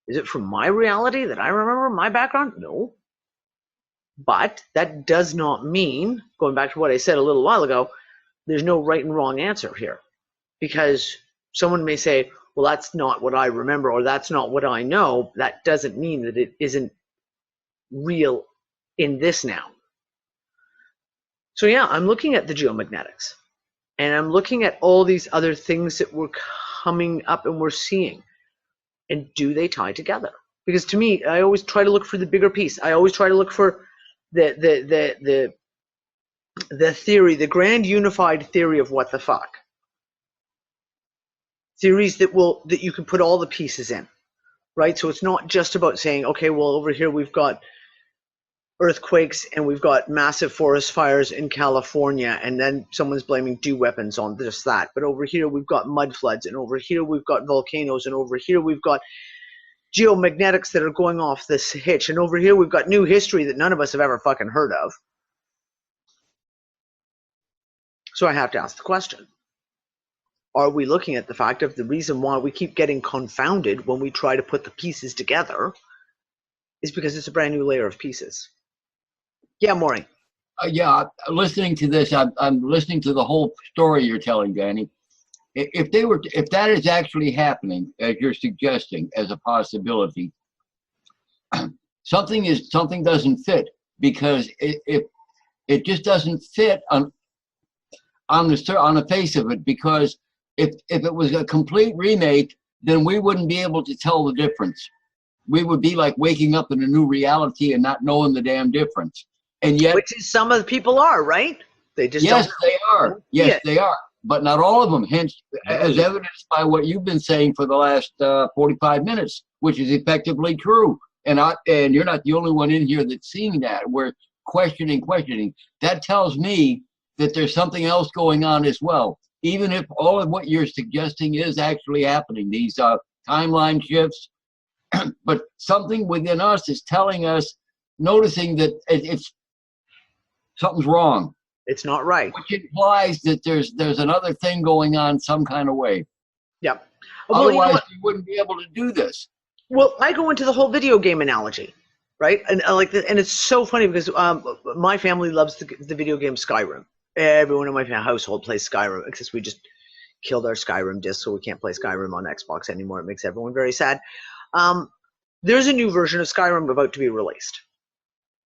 C: Is it from my reality that I remember, my background? No. But that does not mean, going back to what I said a little while ago, there's no right and wrong answer here. Because someone may say, well, that's not what I remember, or that's not what I know. That doesn't mean that it isn't real in this now. So yeah, I'm looking at the geomagnetics, and I'm looking at all these other things that were coming up and we're seeing. And do they tie together? Because to me, I always try to look for the bigger piece. I always try to look for the theory, the grand unified theory of what the fuck. Theories that you can put all the pieces in, right? So it's not just about saying, okay, well, over here we've got earthquakes and we've got massive forest fires in California, and then someone's blaming dew weapons on this, that. But over here we've got mud floods, and over here we've got volcanoes, and over here we've got geomagnetics that are going off this hitch, and over here we've got new history that none of us have ever fucking heard of. So I have to ask the question, are we looking at the fact of the reason why we keep getting confounded when we try to put the pieces together is because it's a brand new layer of pieces? Yeah, Maureen.
G: Yeah, listening to this, I'm listening to the whole story you're telling, Danny. If that is actually happening, as you're suggesting, as a possibility, something doesn't fit, because it just doesn't fit on the face of it. Because if it was a complete remake, then we wouldn't be able to tell the difference. We would be like waking up in a new reality and not knowing the damn difference. And yet,
C: which is some of the people are, right? They just
G: yes,
C: don't
G: they are. Yes, they are. But not all of them. Hence, as evidenced by what you've been saying for the last 45 minutes, which is effectively true. And you're not the only one in here that's seeing that. We're questioning. That tells me that there's something else going on as well. Even if all of what you're suggesting is actually happening, these timeline shifts, but something within us is telling us, noticing that it's something's wrong.
C: It's not right.
G: Which implies that there's another thing going on some kind of way.
C: Yeah.
G: Well, otherwise, you wouldn't be able to do this.
C: Well, I go into the whole video game analogy, right? And I like that, and it's so funny because my family loves the video game Skyrim. Everyone in my household plays Skyrim, except we just killed our Skyrim disc, so we can't play Skyrim on Xbox anymore. It makes everyone very sad. There's a new version of Skyrim about to be released.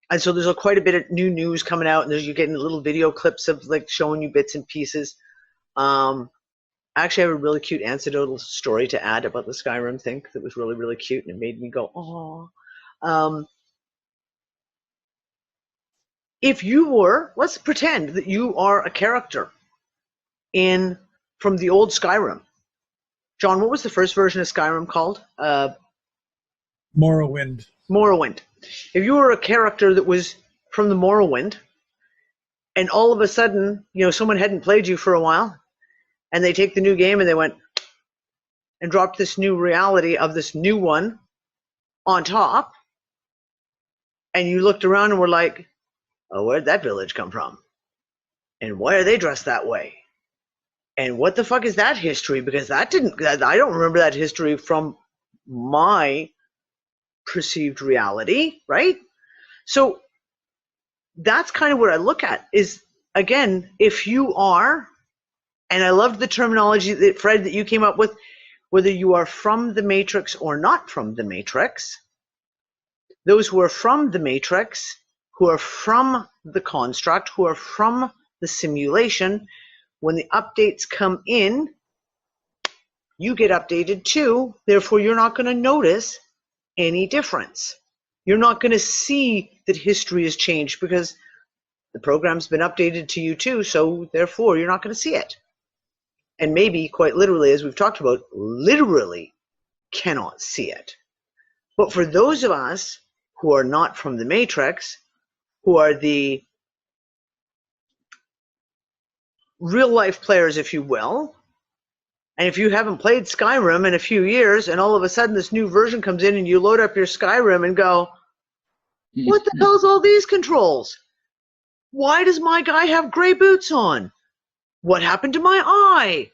C: And so there's quite a bit of new news coming out, and you're getting little video clips of like showing you bits and pieces. I actually have a really cute anecdotal story to add about the Skyrim thing that was really, really cute, and it made me go, oh. If you were, let's pretend that you are a character from the old Skyrim. John, what was the first version of Skyrim called?
H: Morrowind.
C: Morrowind. If you were a character that was from the Morrowind, and all of a sudden, someone hadn't played you for a while, and they take the new game and they went and dropped this new reality of this new one on top, and you looked around and were like, oh, where'd that village come from? And why are they dressed that way? And what the fuck is that history? Because I don't remember that history from my perceived reality, right? So that's kind of what I look at is, again, if you are, and I loved the terminology that Fred, that you came up with, whether you are from the matrix or not from the matrix, those who are from the matrix, who are from the construct, who are from the simulation, when the updates come in, you get updated too. Therefore, you're not going to notice any difference. You're not going to see that history has changed because the program's been updated to you too. So therefore, you're not going to see it. And maybe, quite literally, as we've talked about, literally cannot see it. But for those of us who are not from the matrix, who are the real life players, if you will, and if you haven't played Skyrim in a few years and all of a sudden this new version comes in and you load up your Skyrim and go, what the hell's all these controls? Why does my guy have gray boots on? What happened to my eye?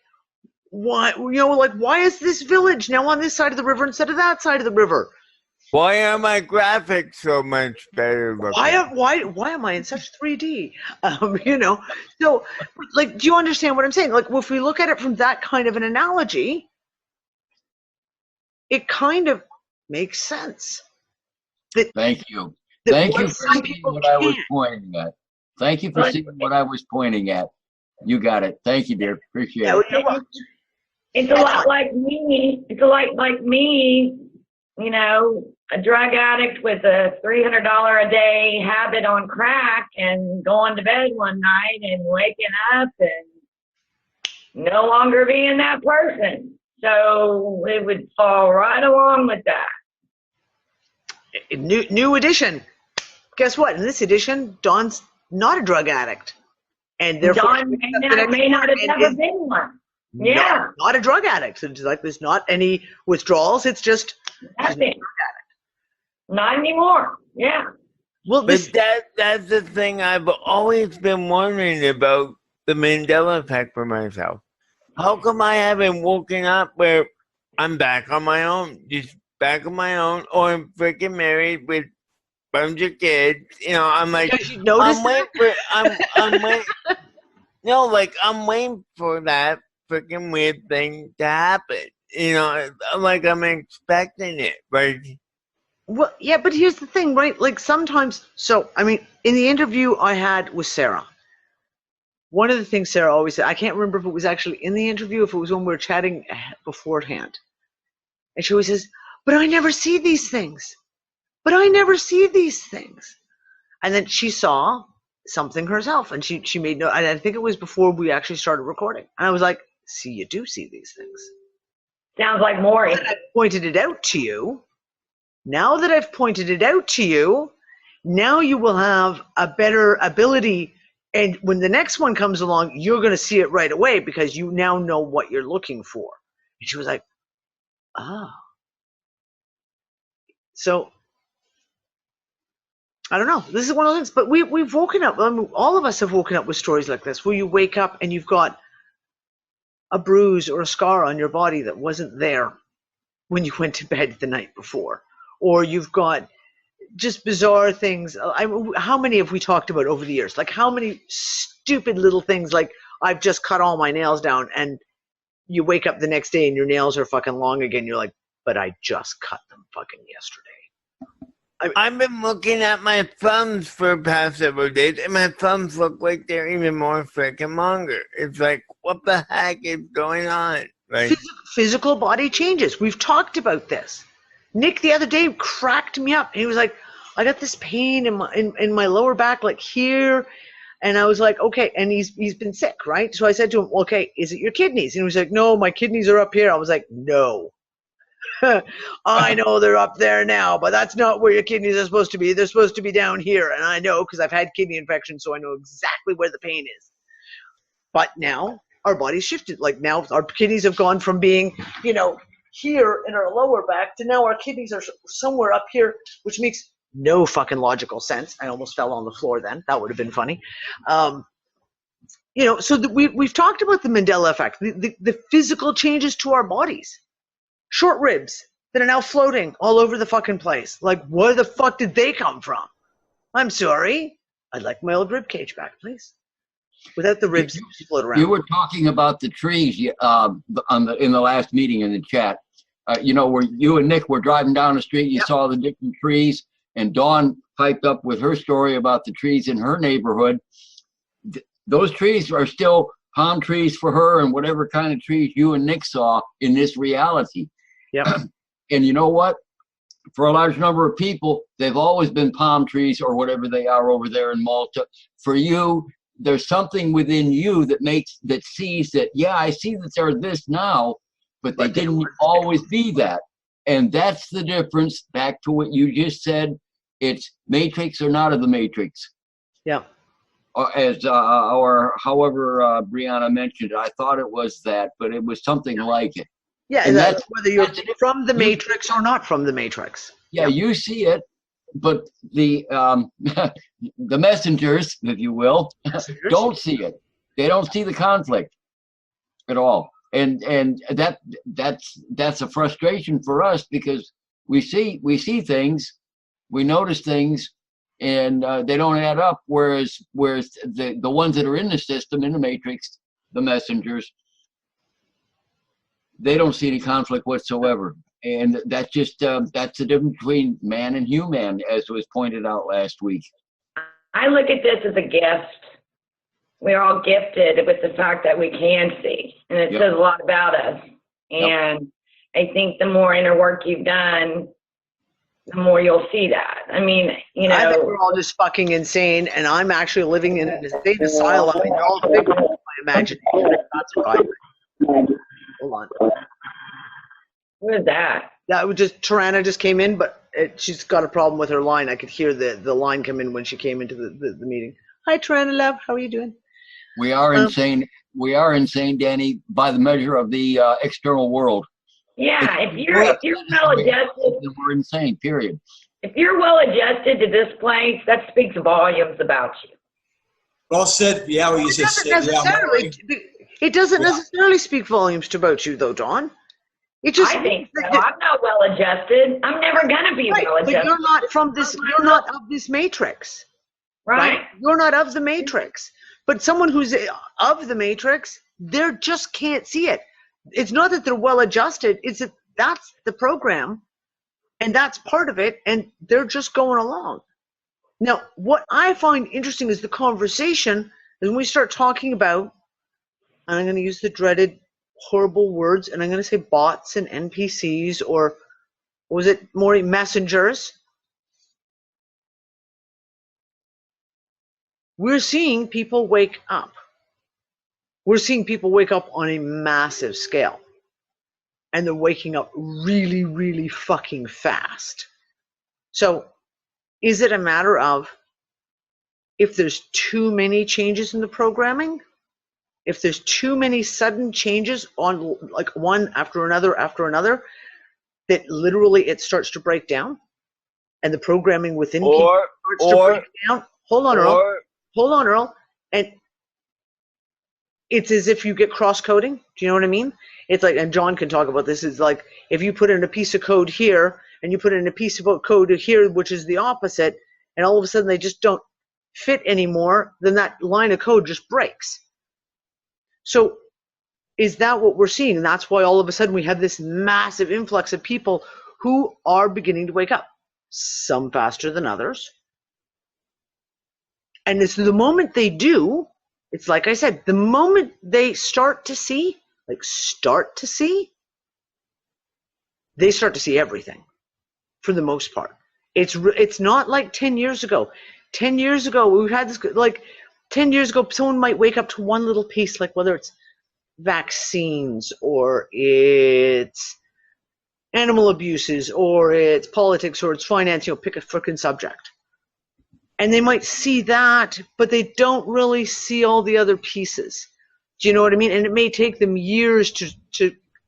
C: Why, why is this village now on this side of the river instead of that side of the river?
A: Why are my graphics so much better looking?
C: Why am I in such 3D? So, like, do you understand what I'm saying? Like, if we look at it from that kind of an analogy, it kind of makes sense.
G: Thank you. Thank you for seeing what I was pointing at. Thank you for seeing what I was pointing at. You got it. Thank you, dear. Appreciate it.
F: It's a lot like me. It's like me, a drug addict with a $300 a day habit on crack and going to bed one night and waking up and no longer being that person. So it would fall right along with that.
C: New edition. Guess what? In this edition, Don's not a drug addict. And therefore,
F: Don may not have never been one. Yeah.
C: Not a drug addict. So it's like there's not any withdrawals. It's just
F: nothing. Not anymore. Yeah.
C: Well,
A: but that's the thing I've always been wondering about the Mandela effect for myself. How come I haven't woken up where I'm back on my own, just back on my own, or I'm freaking married with a bunch of kids? I'm like, I'm waiting. No, like I'm waiting for that freaking weird thing to happen. Like I'm expecting it, right?
C: Well, yeah, but here's the thing, right? Like sometimes, in the interview I had with Sarah, one of the things Sarah always said, I can't remember if it was actually in the interview, if it was when we were chatting beforehand. And she always says, but I never see these things. But I never see these things. And then she saw something herself, and she made no, and I think it was before we actually started recording. And I was like, see, you do see these things.
F: Sounds like Maury.
C: Now that I've pointed it out to you, now you will have a better ability. And when the next one comes along, you're going to see it right away because you now know what you're looking for. And she was like, oh. So, I don't know. This is one of those things. But we've woken up. All of us have woken up with stories like this where you wake up and you've got a bruise or a scar on your body that wasn't there when you went to bed the night before. Or you've got just bizarre things. How many have we talked about over the years? Like how many stupid little things like I've just cut all my nails down and you wake up the next day and your nails are fucking long again. You're like, but I just cut them fucking yesterday.
A: I've been looking at my thumbs for the past several days and my thumbs look like they're even more freaking longer. It's like, what the heck is going on? Right?
C: Physical body changes. We've talked about this. Nick the other day cracked me up. He was like, I got this pain in my lower back, like here. And I was like, okay. And he's been sick, right? So I said to him, okay, is it your kidneys? And he was like, no, my kidneys are up here. I was like, no. I know they're up there now, but that's not where your kidneys are supposed to be. They're supposed to be down here. And I know because I've had kidney infection, so I know exactly where the pain is. But now our body's shifted. Like now our kidneys have gone from being, here in our lower back to now our kidneys are somewhere up here, which makes no fucking logical sense. I almost fell on the floor then. That would have been funny. You know, so we've talked about the Mandela effect, the physical changes to our bodies. Short ribs that are now floating all over the fucking place. Like, where the fuck did they come from? I'm sorry. I'd like my old rib cage back, please. Without the ribs float around.
G: You were talking about the trees in the last meeting in the chat. You know, where you and Nick were driving down the street, you saw the different trees, and Dawn piped up with her story about the trees in her neighborhood. Those trees are still palm trees for her and whatever kind of trees you and Nick saw in this reality.
C: Yeah.
G: And you know what? For a large number of people, they've always been palm trees or whatever they are over there in Malta. For you, there's something within you that sees that, yeah, I see that they're this now, but they didn't always be that. And that's the difference. Back to what you just said. It's matrix or not of the matrix.
C: Yeah.
G: Or however Brianna mentioned it. I thought it was that, but it was something like it.
C: Yeah, and that's whether you're from the matrix or not from the matrix.
G: Yeah, you see it, but the the messengers, if you will, don't see it. They don't see the conflict at all, and that's a frustration for us because we see things, we notice things, and they don't add up. Whereas the ones that are in the system, in the matrix, the messengers, they don't see any conflict whatsoever. And that's just that's the difference between man and human, as was pointed out last week.
F: I look at this as a gift. We're all gifted with the fact that we can see, and it says a lot about us. And I think the more inner work you've done, the more you'll see that. I mean, you know,
C: I think we're all just fucking insane, and I'm actually living in an insane asylum in all figures of my imagination. That's what I think. Hold on.
F: What is that?
C: That was just Tarana just came in, but she's got a problem with her line. I could hear the line come in when she came into the meeting. Hi, Tarana, love. How are you doing?
G: We are insane. We are insane, Danny, by the measure of the external world.
F: Yeah, if you're well adjusted,
G: we're insane. Period.
F: If you're well adjusted to this place, that speaks volumes about you.
B: Well said. Yeah, what you just said.
C: It doesn't necessarily speak volumes about you, though, Dawn. It just.
F: I think so. I'm not well adjusted. I'm never gonna be well adjusted.
C: But you're not from this. You're not of this matrix.
F: Right.
C: You're not of the matrix. But someone who's of the matrix, they just can't see it. It's not that they're well adjusted. It's that that's the program, and that's part of it, and they're just going along. Now, what I find interesting is the conversation is when we start talking about, and I'm going to use the dreaded, horrible words, and I'm going to say bots and NPCs, or was it more messengers? We're seeing people wake up. We're seeing people wake up on a massive scale. And they're waking up really, really fucking fast. So is it a matter of if there's too many changes in the programming, if there's too many sudden changes on like one after another, that literally it starts to break down and the programming within people starts to break down? Hold on, Earl. And it's as if you get cross-coding. Do you know what I mean? It's like, and John can talk about this, it's like if you put in a piece of code here and you put in a piece of code here, which is the opposite, and all of a sudden they just don't fit anymore, then that line of code just breaks. So is that what we're seeing? And that's why all of a sudden we have this massive influx of people who are beginning to wake up, some faster than others. And it's the moment they do, it's like I said, the moment they start to see, they start to see everything for the most part. It's not like 10 years ago. 10 years ago, we had this, like 10 years ago, someone might wake up to one little piece, like whether it's vaccines or it's animal abuses or it's politics or it's finance, pick a freaking subject. And they might see that, but they don't really see all the other pieces. Do you know what I mean? And it may take them years to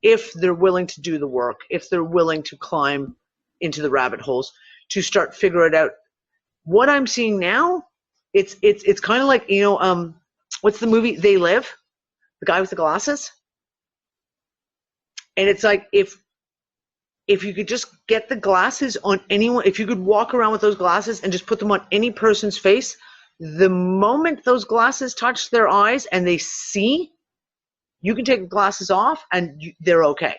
C: if they're willing to do the work, if they're willing to climb into the rabbit holes, to start figure it out. What I'm seeing now, it's kind of like, what's the movie They Live? The guy with the glasses? And it's like, if you could just get the glasses on anyone, if you could walk around with those glasses and just put them on any person's face, the moment those glasses touch their eyes and they see, you can take the glasses off and they're okay,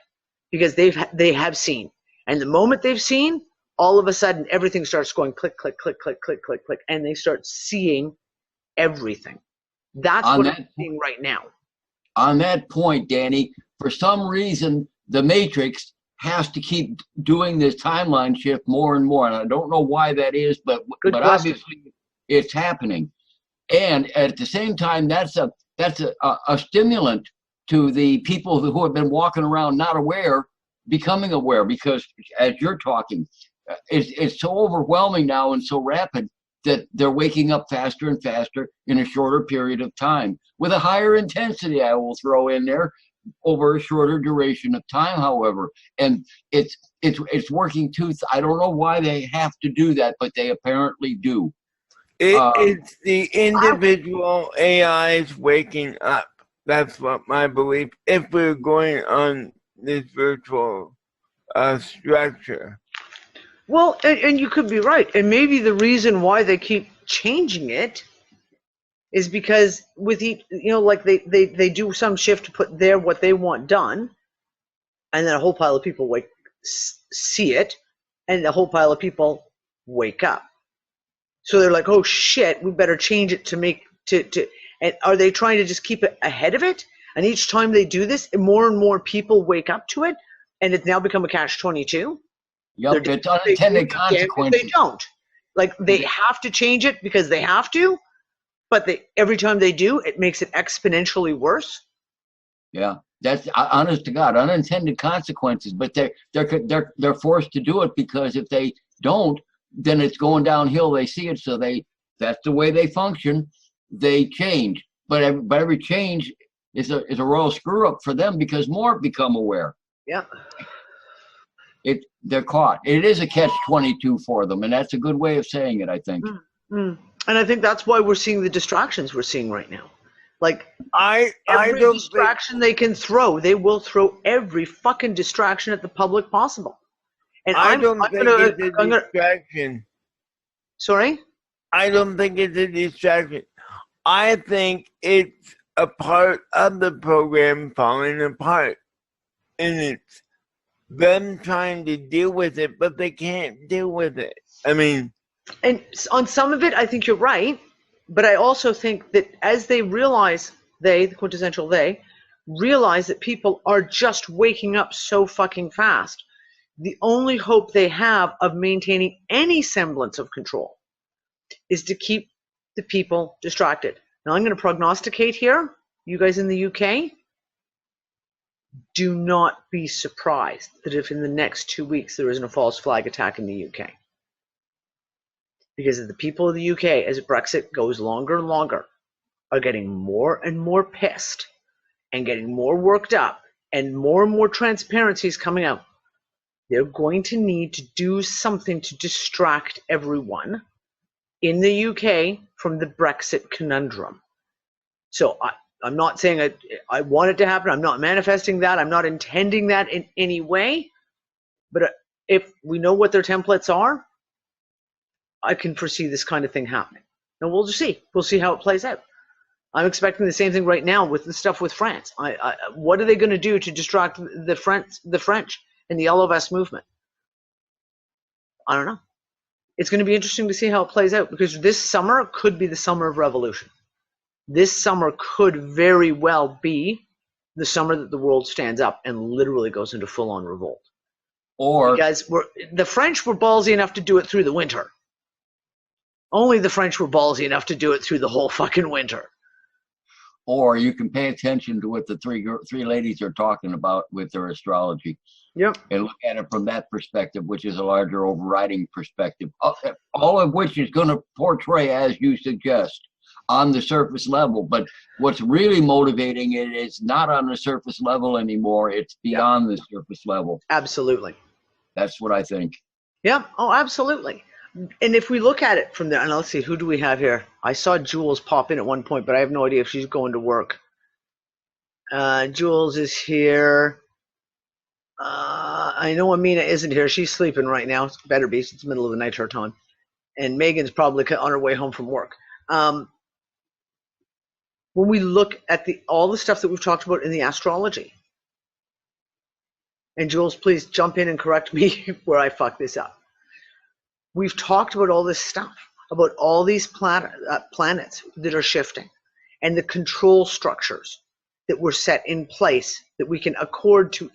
C: because they have seen. And the moment they've seen, all of a sudden everything starts going click, click, click, click, click, click, click, and they start seeing everything. That's what I'm seeing right now.
G: On that point, Danny, for some reason, the Matrix has to keep doing this timeline shift more and more. And I don't know why that is, but obviously it's happening. And at the same time, that's a stimulant to the people who have been walking around not aware, becoming aware, because as you're talking, it's so overwhelming now and so rapid that they're waking up faster and faster in a shorter period of time with a higher intensity, I will throw in there, over a shorter duration of time, however. And it's working too. I don't know why they have to do that, but they apparently do.
A: It's the individual AIs waking up. That's what my belief, if we're going on this virtual structure.
C: Well, and you could be right. And maybe the reason why they keep changing it is because with each, like they do some shift to put what they want done, and then a whole pile of people see it, and the whole pile of people wake up. So they're like, oh shit, we better change it to and are they trying to just keep it ahead of it? And each time they do this, more and more people wake up to it, and it's now become a catch-22.
G: Yep, it's unintended consequences.
C: They don't. Like, they have to change it because they have to, but every time they do, it makes it exponentially worse.
G: Yeah, that's honest to God, unintended consequences. But they're forced to do it because if they don't, then it's going downhill. They see it, so that's the way they function. They change, but every change is a royal screw up for them because more become aware.
C: Yeah.
G: They're caught. It is a catch-22 for them, and that's a good way of saying it, I think.
C: And I think that's why we're seeing the distractions we're seeing right now. Like, every distraction they can throw, they will throw every fucking distraction at the public possible. And
A: I don't think it's a distraction.
C: Sorry?
A: I don't think it's a distraction. I think it's a part of the program falling apart. And it's them trying to deal with it, but they can't deal with it. I mean...
C: And on some of it, I think you're right. But I also think that as they realize, the quintessential they, realize that people are just waking up so fucking fast, the only hope they have of maintaining any semblance of control is to keep the people distracted. Now, I'm going to prognosticate here. You guys in the UK, do not be surprised that if in the next 2 weeks there isn't a false flag attack in the UK. Because the people of the UK, as Brexit goes longer and longer, are getting more and more pissed and getting more worked up, and more transparency is coming out. They're going to need to do something to distract everyone in the UK from the Brexit conundrum. So I'm not saying I want it to happen. I'm not manifesting that. I'm not intending that in any way. But if we know what their templates are, I can foresee this kind of thing happening. And we'll just see. We'll see how it plays out. I'm expecting the same thing right now with the stuff with France. What are they going to do to distract the French and the Yellow Vest movement? I don't know. It's going to be interesting to see how it plays out, because this summer could be the summer of revolution. This summer could very well be the summer that the world stands up and literally goes into full-on revolt. Because the French were ballsy enough to do it through the winter. Only the French were ballsy enough to do it through the whole fucking winter.
G: Or you can pay attention to what the three ladies are talking about with their astrology.
C: Yep.
G: And look at it from that perspective, which is a larger overriding perspective. All of which is going to portray, as you suggest, on the surface level. But what's really motivating it is not on the surface level anymore. It's beyond the surface level.
C: Absolutely.
G: That's what I think.
C: Yeah. Oh, absolutely. And if we look at it from there, and let's see, who do we have here? I saw Jules pop in at one point, but I have no idea if she's going to work. Jules is here. I know Amina isn't here. She's sleeping right now. It's better be. It's the middle of the night her time. And Megan's probably on her way home from work. When we look at all the stuff that we've talked about in the astrology, and Jules, please jump in and correct me where I fuck this up. We've talked about all this stuff, about all these planets that are shifting, and the control structures that were set in place that we can accord to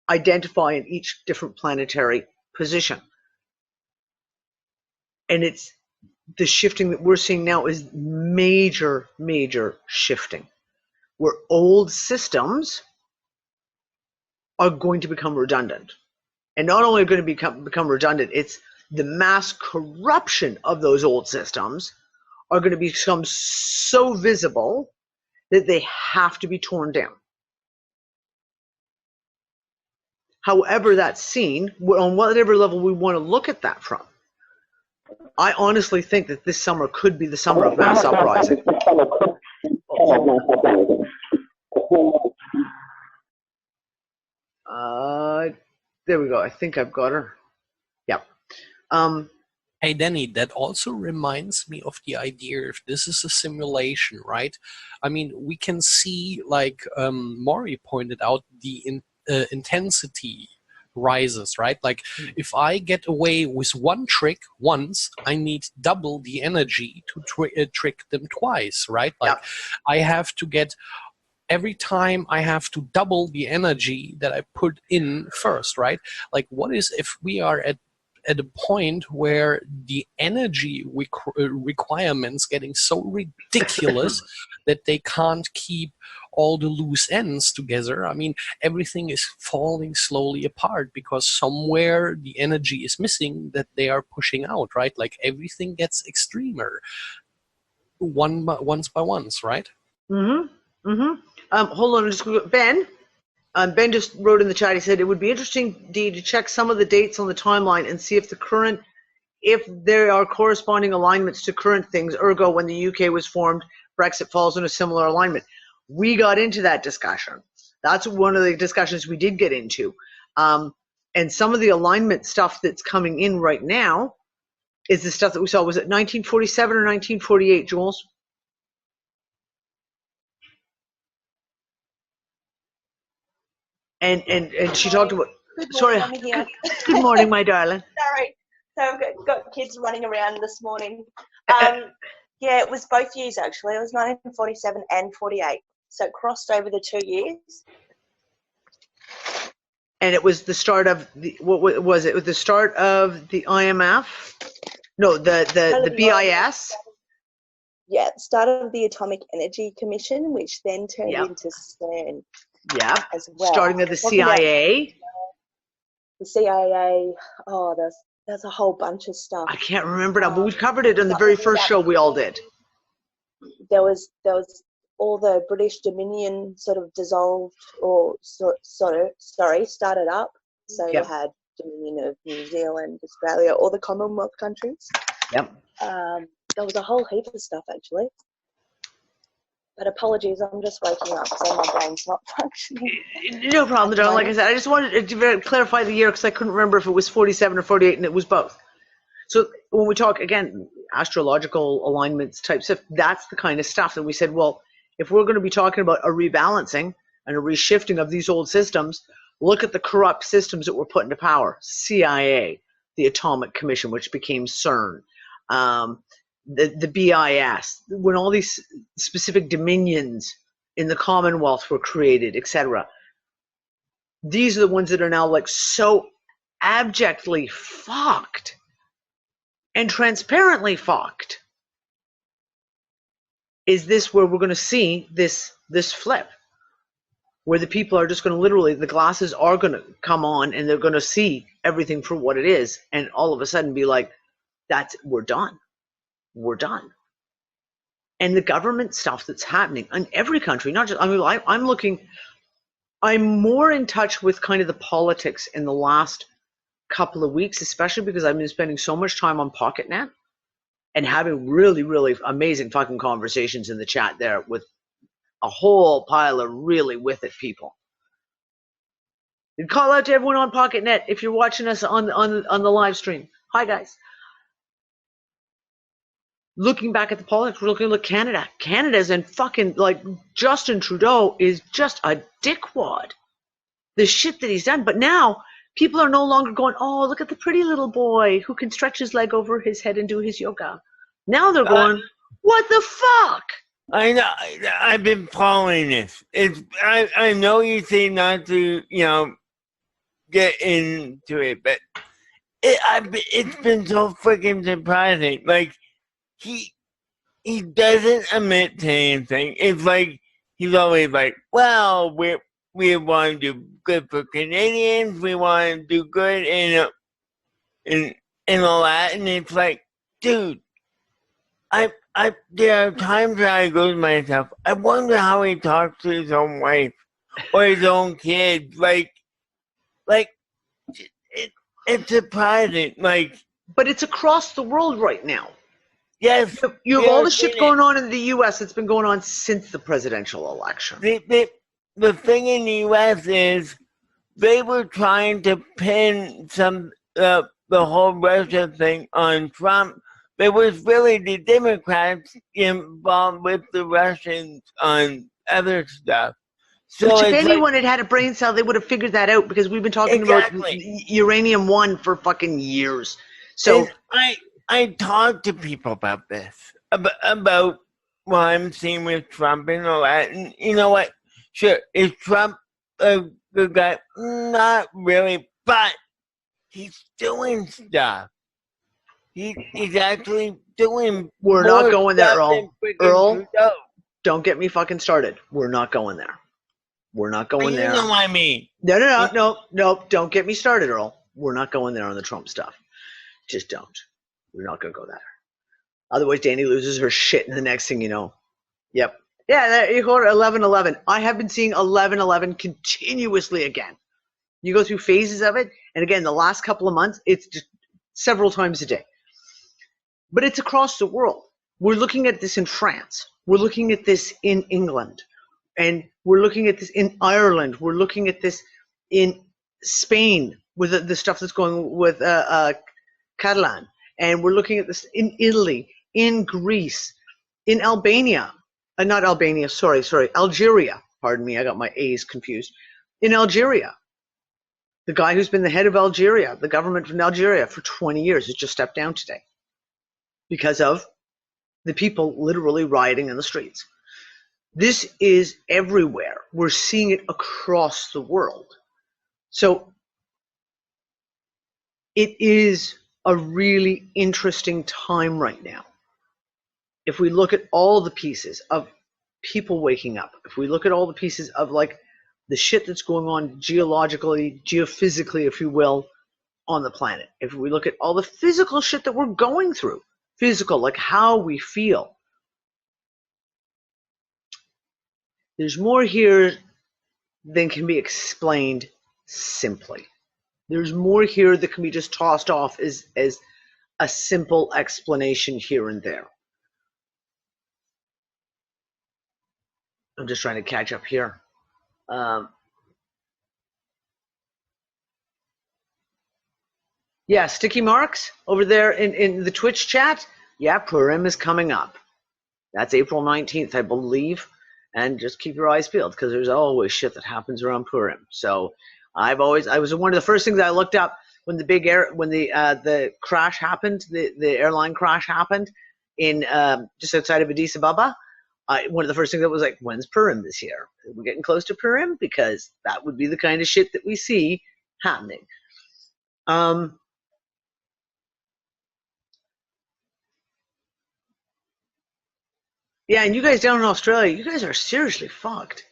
C: identify in each different planetary position. And it's the shifting that we're seeing now is major, major shifting, where old systems are going to become redundant. And not only are going to become redundant, it's the mass corruption of those old systems are going to become so visible that they have to be torn down. However that's seen, on whatever level we want to look at that from, I honestly think that this summer could be the summer of mass uprising. There we go. I think I've got her. Yep.
H: Hey, Danny, that also reminds me of the idea if this is a simulation, right? I mean, we can see, like Maury pointed out, the intensity rises, right? Like if I get away with one trick once, I need double the energy to trick them twice, right? Like I have to get, every time I have to double the energy that I put in first, right? Like what is if we are at a point where the energy requirements getting so ridiculous that they can't keep all the loose ends together. I mean, everything is falling slowly apart because somewhere the energy is missing that they are pushing out, right? Like everything gets extremer once by once, right?
C: Mm-hmm. Mm-hmm. Hold on, just Ben. Ben just wrote in the chat, he said, it would be interesting, Dee, to check some of the dates on the timeline and see if there are corresponding alignments to current things, ergo when the UK was formed, Brexit falls in a similar alignment. We got into that discussion. That's one of the discussions we did get into. And some of the alignment stuff that's coming in right now is the stuff that we saw. Was it 1947 or 1948, Jules? And she talked about. Sorry. Good morning, my darling.
I: Sorry. So I've got kids running around this morning. Yeah, it was both years actually. It was 1947 and 48. So it crossed over the 2 years.
C: And it was the start of what was it? It was the start of the IMF? No, the BIS.
I: Yeah, the start of the Atomic Energy Commission, which then turned into CERN.
C: Yeah,
I: as well.
C: Starting with the CIA.
I: The CIA, there's a whole bunch of stuff.
C: I can't remember now, but we covered it in the very first show we all did.
I: There was all the British Dominion sort of dissolved or started up. So you had Dominion of New Zealand, Australia, all the Commonwealth countries.
C: Yep.
I: There was a whole heap of stuff actually. But apologies, I'm just waking up, so my brain's not functioning.
C: No problem, darling. Like I said, I just wanted to clarify the year because I couldn't remember if it was 47 or 48, and it was both. So when we talk, again, astrological alignments type stuff, that's the kind of stuff that we said, well, if we're going to be talking about a rebalancing and a reshifting of these old systems, look at the corrupt systems that were put into power. CIA, the Atomic Commission, which became CERN. The BIS, when all these specific dominions in the Commonwealth were created, etc. These are the ones that are now like so abjectly fucked and transparently fucked. Is this where we're going to see this flip? Where the people are just going to literally, the glasses are going to come on and they're going to see everything for what it is and all of a sudden be like, we're done. We're done. And the government stuff that's happening in every country, not just, I mean, I'm more in touch with kind of the politics in the last couple of weeks, especially because I've been spending so much time on PocketNet. and having really, really amazing fucking conversations in the chat there with a whole pile of really with it people. And call out to everyone on PocketNet if you're watching us on the live stream. Hi guys. Looking back at the politics, we're looking at Canada. Canada's and fucking like Justin Trudeau is just a dickwad. The shit that he's done. But now people are no longer going, oh, look at the pretty little boy who can stretch his leg over his head and do his yoga. Now they're going, what the fuck?
A: I know. I've been following this. I know you say not to, get into it, but it's been so freaking surprising. Like, he doesn't admit to anything. It's like he's always like, well, we want to do good for Canadians. We want to do good in all that. And it's like, dude, there are times where I go to myself, I wonder how he talks to his own wife or his own kids. Like it's surprising. Like,
C: but it's across the world right now.
A: Yes,
C: you have all the shit going on in the U.S. that's been going on since the presidential election.
A: The thing in the U.S. is they were trying to pin the whole Russia thing on Trump. It was really the Democrats involved with the Russians on other stuff. So
C: which, if anyone had had a brain cell, they would have figured that out, because we've been talking about uranium one for fucking years. So
A: I talk to people about this, about what I'm seeing with Trump and all that. And you know what? Sure, is Trump a good guy? Not really, but he's doing stuff. He's actually doing.
C: We're not going there, Earl. Earl, don't get me fucking started. We're not going there. We're not going there.
A: You know what I mean?
C: No. Don't get me started, Earl. We're not going there on the Trump stuff. Just don't. We're not going to go there. Otherwise, Danny loses her shit, and the next thing you know. Yep. Yeah, you heard 11/11. I have been seeing 11/11 continuously again. You go through phases of it, and again, the last couple of months, it's just several times a day. But it's across the world. We're looking at this in France. We're looking at this in England. And we're looking at this in Ireland. We're looking at this in Spain with the stuff that's going with Catalan. And we're looking at this in Italy, in Greece, in Albania. Not Albania, sorry, Algeria. Pardon me, I got my A's confused. In Algeria. The guy who's been the head of Algeria, the government in Algeria for 20 years, has just stepped down today because of the people literally rioting in the streets. This is everywhere. We're seeing it across the world. So it is a really interesting time right now. If we look at all the pieces of people waking up, if we look at all the pieces of like the shit that's going on geologically, geophysically, if you will, on the planet, if we look at all the physical shit that we're going through, physical, like how we feel, there's more here than can be explained simply. There's more here that can be just tossed off as a simple explanation here and there. I'm just trying to catch up here. Yeah, Sticky Marks over there in the Twitch chat. Yeah, Purim is coming up. That's April 19th, I believe. And just keep your eyes peeled, because there's always shit that happens around Purim. So I was one of the first things I looked up when the crash happened, the airline crash happened in just outside of Addis Ababa. One of the first things that was like, when's Purim this year? We're getting close to Purim, because that would be the kind of shit that we see happening. Yeah, and you guys down in Australia, you guys are seriously fucked.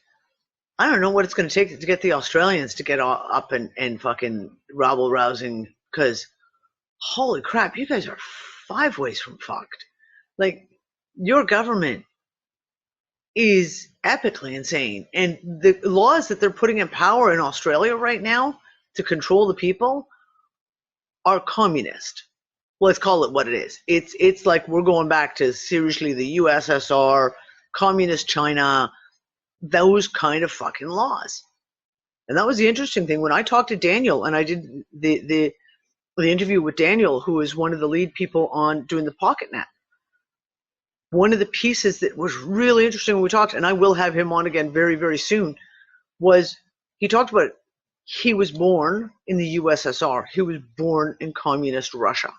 C: I don't know what it's going to take to get the Australians to get up and fucking rabble-rousing, because holy crap, you guys are 5 ways from fucked. Like, your government is epically insane. And the laws that they're putting in power in Australia right now to control the people are communist. let's call it what it is. It's like we're going back to seriously the USSR, communist China, those kind of fucking laws. And that was the interesting thing when I talked to Daniel, and I did the interview with Daniel, who is one of the lead people on doing the PocketNet. One of the pieces that was really interesting when we talked, and I will have him on again very, very soon, was he talked about he was born in the USSR. He was born in communist Russia.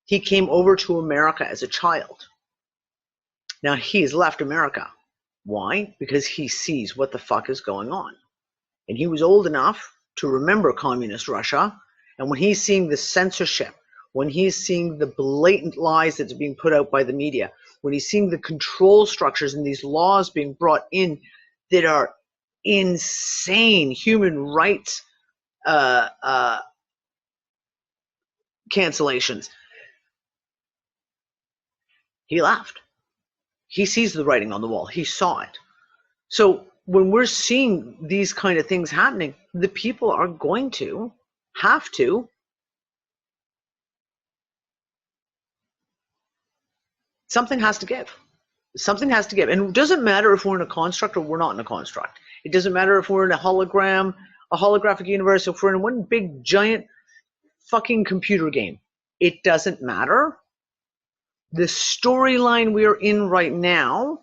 C: He came over to America as a child. Now he's left America. Why? Because he sees what the fuck is going on. And he was old enough to remember communist Russia. And when he's seeing the censorship, when he's seeing the blatant lies that's being put out by the media, when he's seeing the control structures and these laws being brought in that are insane human rights cancellations, he left. He sees the writing on the wall. He saw it. So when we're seeing these kind of things happening, the people are going to have to something has to give. Something has to give. And it doesn't matter if we're in a construct or we're not in a construct. It doesn't matter if we're in a hologram, a holographic universe, if we're in one big giant fucking computer game. It doesn't matter. The storyline we are in right now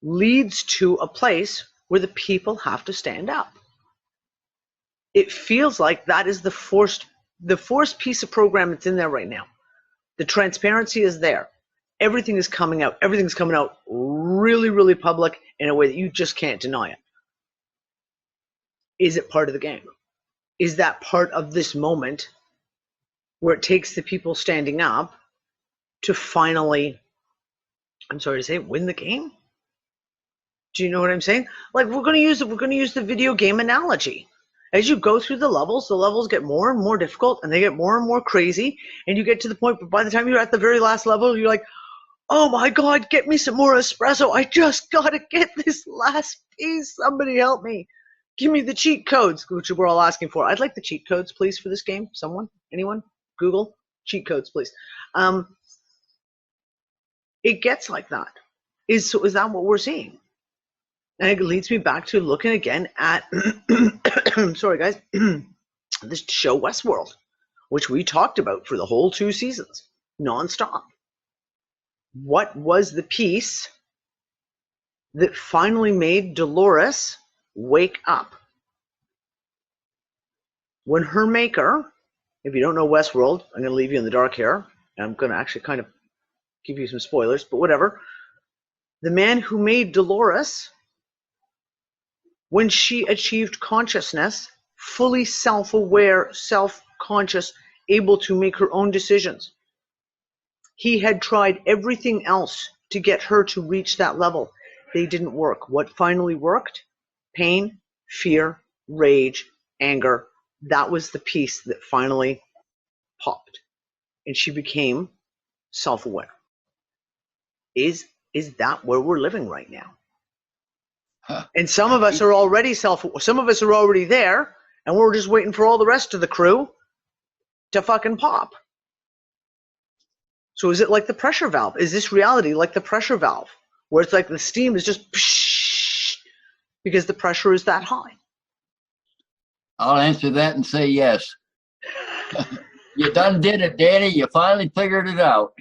C: leads to a place where the people have to stand up. It feels like that is the forced piece of program that's in there right now. The transparency is there. Everything is coming out. Everything's coming out really, really public in a way that you just can't deny it. Is it part of the game? Is that part of this moment where it takes the people standing up to finally, I'm sorry to say, win the game? Do you know what I'm saying? Like we're going to use the video game analogy. As you go through the levels get more and more difficult, and they get more and more crazy, and you get to the point, but by the time you're at the very last level, you're like, oh my God, get me some more espresso. I just got to get this last piece. Somebody help me. Give me the cheat codes, which we're all asking for. I'd like the cheat codes, please, for this game. Someone? Anyone? Google? Cheat codes, please. It gets like that. Is that what we're seeing? And it leads me back to looking again at, sorry guys, this show Westworld, which we talked about for the whole 2 seasons, nonstop. What was the piece that finally made Dolores wake up? When her maker, if you don't know Westworld, I'm going to leave you in the dark here, and I'm going to actually kind of give you some spoilers, but whatever. The man who made Dolores, when she achieved consciousness, fully self-aware, self-conscious, able to make her own decisions, he had tried everything else to get her to reach that level. They didn't work. What finally worked? Pain, fear, rage, anger. That was the piece that finally popped. And she became self-aware. Is that where we're living right now? And some of us are already some of us are already there, and we're just waiting for all the rest of the crew to fucking pop. So is it like the pressure valve? Is this reality like the pressure valve, where it's like the steam is just psh, because the pressure is that high?
G: I'll answer that and say yes. You done did it, Danny. You finally figured it out.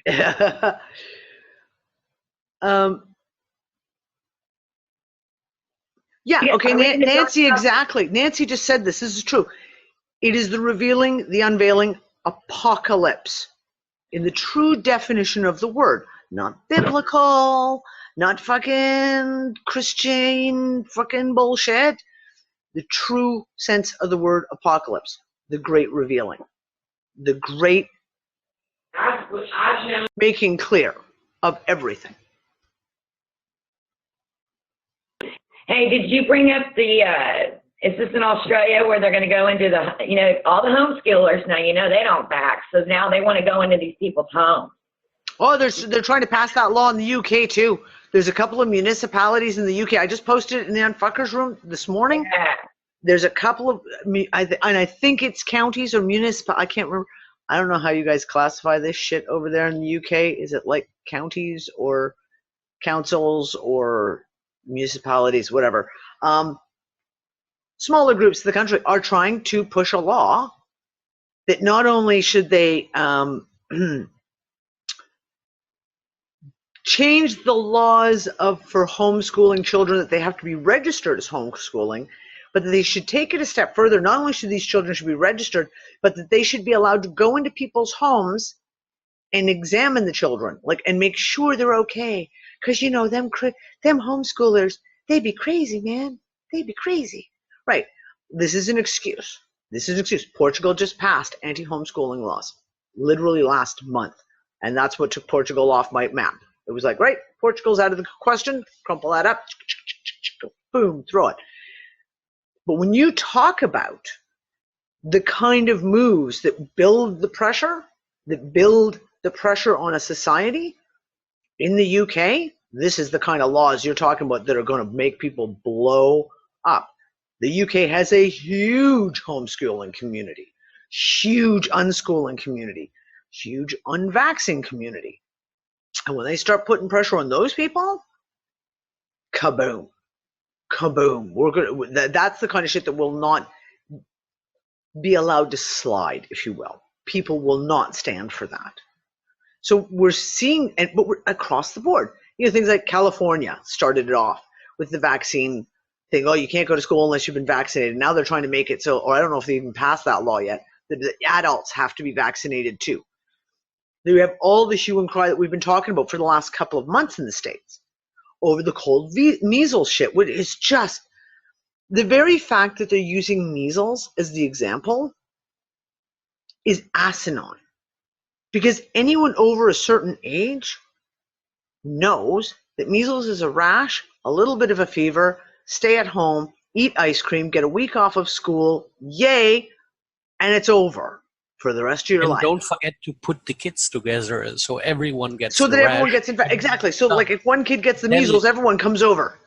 C: Yeah, okay, Nancy, exactly. Nancy just said this. This is true. It is the revealing, the unveiling, apocalypse, in the true definition of the word. Not biblical, not fucking Christian fucking bullshit. The true sense of the word apocalypse. The great revealing. The great making clear of everything.
F: Hey, did you bring up the, is this in Australia where they're going to go into the, all the homeschoolers now, they don't back. So now they want to go into these people's homes.
C: Oh, they're trying to pass that law in the UK too. There's a couple of municipalities in the UK. I just posted it in the Unfuckers room this morning.
F: Yeah.
C: There's a couple of, and I think it's counties or municipal. I can't remember. I don't know how you guys classify this shit over there in the UK. Is it like counties or councils or municipalities, whatever? Smaller groups of the country are trying to push a law that not only should they change the laws for homeschooling children, that they have to be registered as homeschooling, but that they should take it a step further. Not only should these children be registered, but that they should be allowed to go into people's homes and examine the children, and make sure they're okay. Because them homeschoolers, they'd be crazy, man. They'd be crazy. Right. This is an excuse. Portugal just passed anti-homeschooling laws literally last month. And that's what took Portugal off my map. It was like, right, Portugal's out of the question. Crumple that up. Boom, throw it. But when you talk about the kind of moves that build the pressure on a society in the UK, this is the kind of laws you're talking about that are going to make people blow up. The UK has a huge homeschooling community, huge unschooling community, huge unvaccinated community. And when they start putting pressure on those people, kaboom, kaboom. That's the kind of shit that will not be allowed to slide, if you will. People will not stand for that. So we're seeing, but we're across the board. Things like California started it off with the vaccine thing. Oh, you can't go to school unless you've been vaccinated. Now they're trying to make it so, or I don't know if they even passed that law yet, that the adults have to be vaccinated too. We have all the hue and cry that we've been talking about for the last couple of months in the States over the cold measles shit, which is just the very fact that they're using measles as the example is asinine. Because anyone over a certain age knows that measles is a rash, a little bit of a fever, stay at home, eat ice cream, get a week off of school, yay, and it's over for the rest of your life.
H: And don't forget to put the kids together so everyone gets
C: so that everyone gets infected. Exactly. So like if one kid gets the measles, everyone comes over.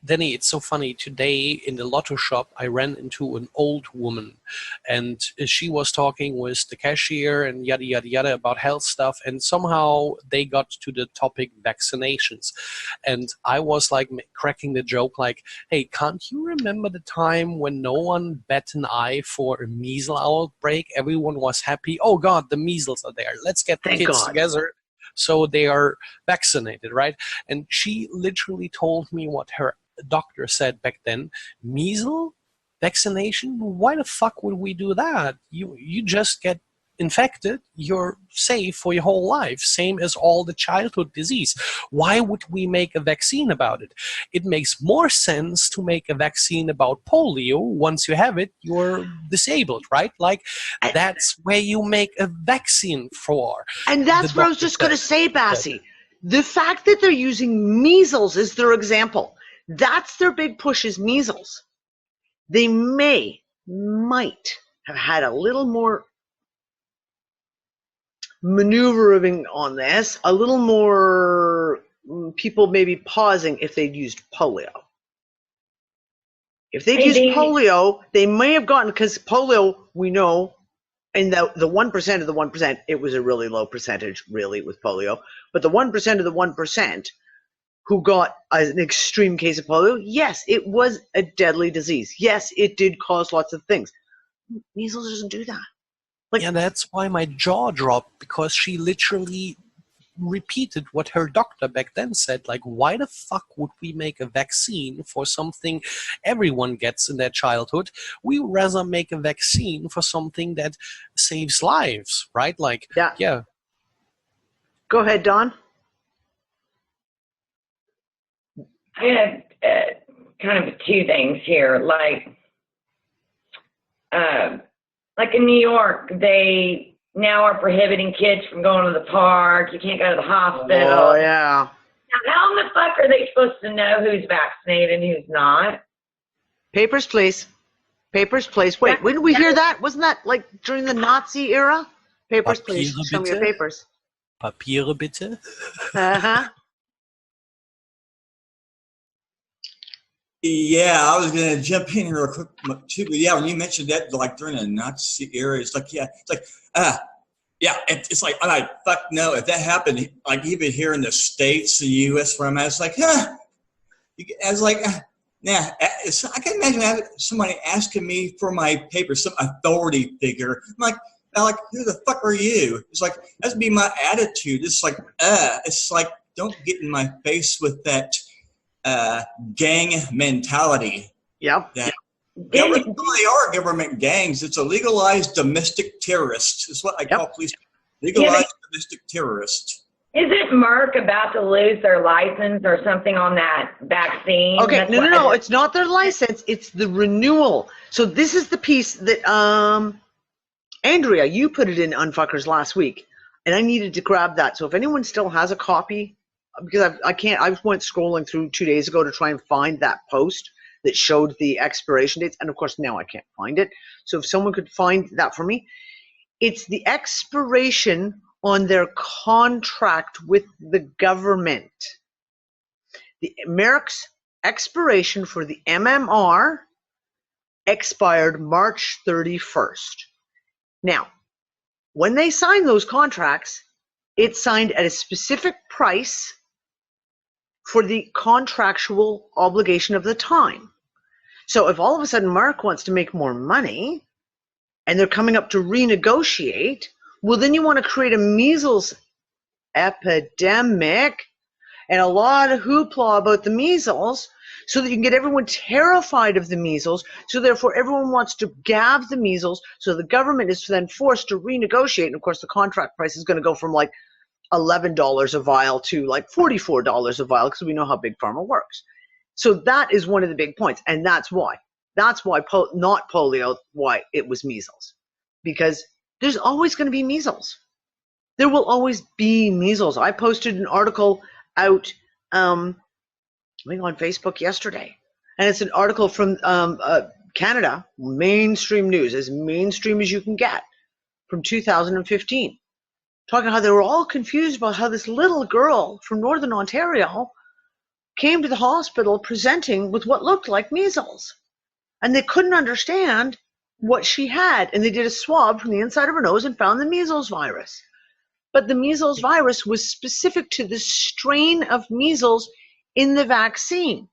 H: Denny, it's so funny. Today in the lotto shop, I ran into an old woman, and she was talking with the cashier and yada, yada, yada about health stuff. And somehow they got to the topic vaccinations. And I was like cracking the joke like, hey, can't you remember the time when no one bat an eye for a measles outbreak? Everyone was happy. Oh, God, the measles are there. Let's get the kids together so they are vaccinated, right? And she literally told me what her doctor said back then. Measles vaccination? Why the fuck would we do that? You just get infected, you're safe for your whole life, same as all the childhood disease. Why would we make a vaccine about it? It makes more sense to make a vaccine about polio. Once you have it, you're disabled, right? Like that's where you make a vaccine for.
C: And that's what I was just going to say, Bassie. The fact that they're using measles as their example, that's their big push, is measles. They might have had a little more maneuvering on this, a little more people maybe pausing if they'd used polio. If they'd used polio, they may have gotten, because polio, we know, and the 1% of the 1%, it was a really low percentage, really, with polio. But the 1% of the 1% who got an extreme case of polio, yes, it was a deadly disease. Yes, it did cause lots of things. Measles doesn't do that.
H: Like, yeah, that's why my jaw dropped, because she literally repeated what her doctor back then said. Like, why the fuck would we make a vaccine for something everyone gets in their childhood? We would rather make a vaccine for something that saves lives, right? Like, yeah.
C: Go ahead, Don.
F: I have kind of two things here. Like in New York, they now are prohibiting kids from going to the park. You can't go to the hospital.
C: Oh, yeah.
F: Now, how in the fuck are they supposed to know who's vaccinated and who's not?
C: Papers, please. Papers, please. Wait, when did we hear that? Wasn't that like during the Nazi era? Papers, please. Show me your papers.
H: Papiere, bitte.
C: Uh-huh.
B: Yeah, I was going to jump in here real quick too. But yeah, when you mentioned that, like during the Nazi era, it's like, Yeah, it's like, I'm like, fuck no. If that happened, like even here in the States, the U.S., where I'm at, it's like, huh. I was like, nah. I can imagine having somebody asking me for my paper, some authority figure. I'm like, who the fuck are you? It's like, that'd be my attitude. It's like, don't get in my face with that gang mentality.
C: Yep.
B: That, yeah, really, they are government gangs. It's a legalized domestic terrorist. It's what I call police. Legalized domestic terrorist.
F: Isn't Merck about to lose their license or something on that vaccine?
C: Okay, no. It's not their license. It's the renewal. So this is the piece that Andrea, you put it in Unfuckers last week, and I needed to grab that. So if anyone still has a copy, because I can't, I went scrolling through 2 days ago to try and find that post that showed the expiration dates, and of course now I can't find it. So if someone could find that for me, it's the expiration on their contract with the government. The Merck's expiration for the MMR expired March 31st. Now, when they signed those contracts, it's signed at a specific price for the contractual obligation of the time. So if all of a sudden Merck wants to make more money and they're coming up to renegotiate, well, then you want to create a measles epidemic and a lot of hoopla about the measles so that you can get everyone terrified of the measles. So therefore, everyone wants to gab the measles. So the government is then forced to renegotiate. And of course, the contract price is going to go from like $11 a vial to like $44 a vial because we know how big pharma works. So that is one of the big points. And that's why. That's why, not polio, why it was measles. Because there's always going to be measles. There will always be measles. I posted an article out on Facebook yesterday. And it's an article from Canada, mainstream news, as mainstream as you can get, from 2015. Talking how they were all confused about how this little girl from Northern Ontario came to the hospital presenting with what looked like measles. And they couldn't understand what she had. And they did a swab from the inside of her nose and found the measles virus. But the measles virus was specific to the strain of measles in the vaccine.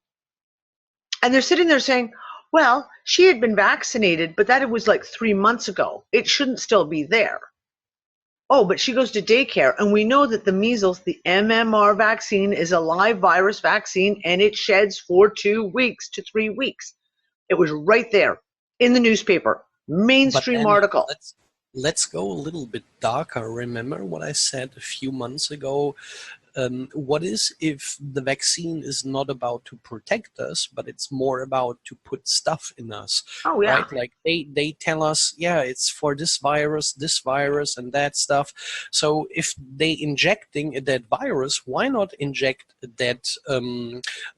C: And they're sitting there saying, well, she had been vaccinated, but that was like 3 months ago. It shouldn't still be there. Oh, but she goes to daycare, and we know that the measles, the MMR vaccine, is a live virus vaccine, and it sheds for 2 weeks to 3 weeks. It was right there in the newspaper, mainstream article.
H: Let's go a little bit darker. Remember what I said a few months ago? What is if the vaccine is not about to protect us, but it's more about to put stuff in us?
C: Oh, yeah.
H: Right? Like they tell us, yeah, it's for this virus, and that stuff. So if they injecting that virus, why not inject that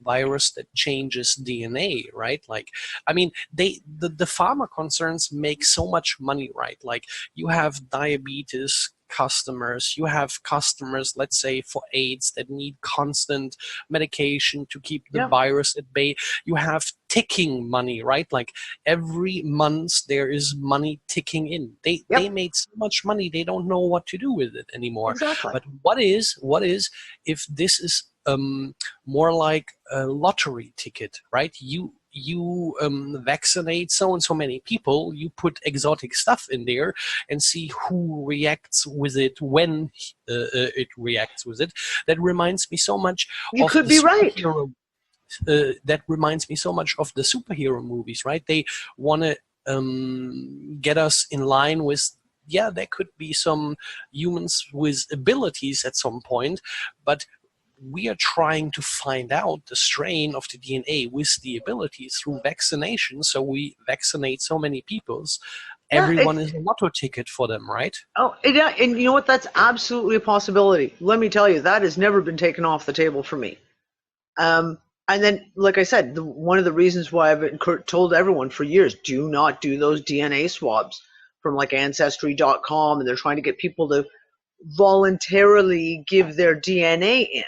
H: virus that changes DNA, right? Like, I mean, the pharma concerns make so much money, right? Like you have diabetes customers, you have customers, let's say for AIDS, that need constant medication to keep the virus at bay. You have ticking money, right? Like every month there is money ticking in. They made so much money they don't know what to do with it anymore.
C: Exactly.
H: But what is if this is more like a lottery ticket, right? You vaccinate so and so many people, you put exotic stuff in there and see who reacts with it when it reacts with it. That reminds me so much of
C: could be right.
H: That reminds me so much of the superhero movies, right? They want to get us in line with, yeah, there could be some humans with abilities at some point, but we are trying to find out the strain of the DNA with the abilities through vaccination. So we vaccinate so many peoples. Everyone is a lotto ticket for them, right?
C: Oh, yeah, and you know what? That's absolutely a possibility. Let me tell you, that has never been taken off the table for me. And then, like I said, one of the reasons why I've told everyone for years, do not do those DNA swabs from like Ancestry.com, and they're trying to get people to voluntarily give their DNA in.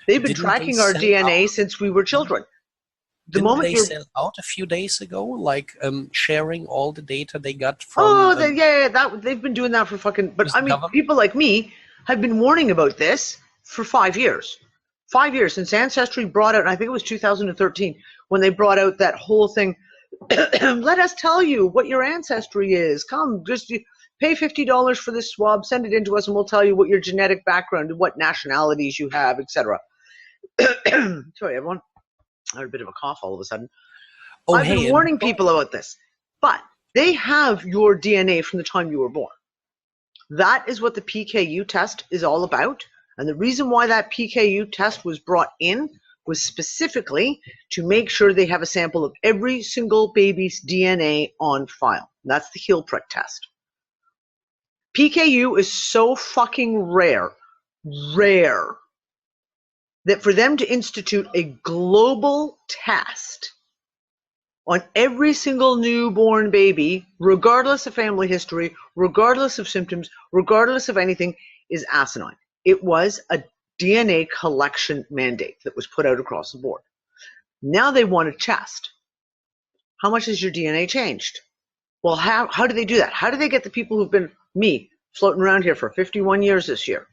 C: They've been tracking our DNA since we were children.
H: Didn't they sell out a few days ago, like sharing all the data they got from?
C: They've been doing that for fucking. But I mean, people like me have been warning about this for 5 years. 5 years since Ancestry brought out, and I think it was 2013 when they brought out that whole thing. Let us tell you what your ancestry is. Come, just pay $50 for this swab, send it in to us, and we'll tell you what your genetic background and what nationalities you have, etc. Sorry, everyone. I had a bit of a cough all of a sudden. I've been warning people about this, but they have your DNA from the time you were born. That is what the PKU test is all about. And the reason why that PKU test was brought in was specifically to make sure they have a sample of every single baby's DNA on file. That's the heel prick test. PKU is so fucking rare, that for them to institute a global test on every single newborn baby, regardless of family history, regardless of symptoms, regardless of anything, is asinine. It was a DNA collection mandate that was put out across the board. Now they want a test. How much has your DNA changed? Well, how do they do that? How do they get the people who've been, me, floating around here for 51 years this year?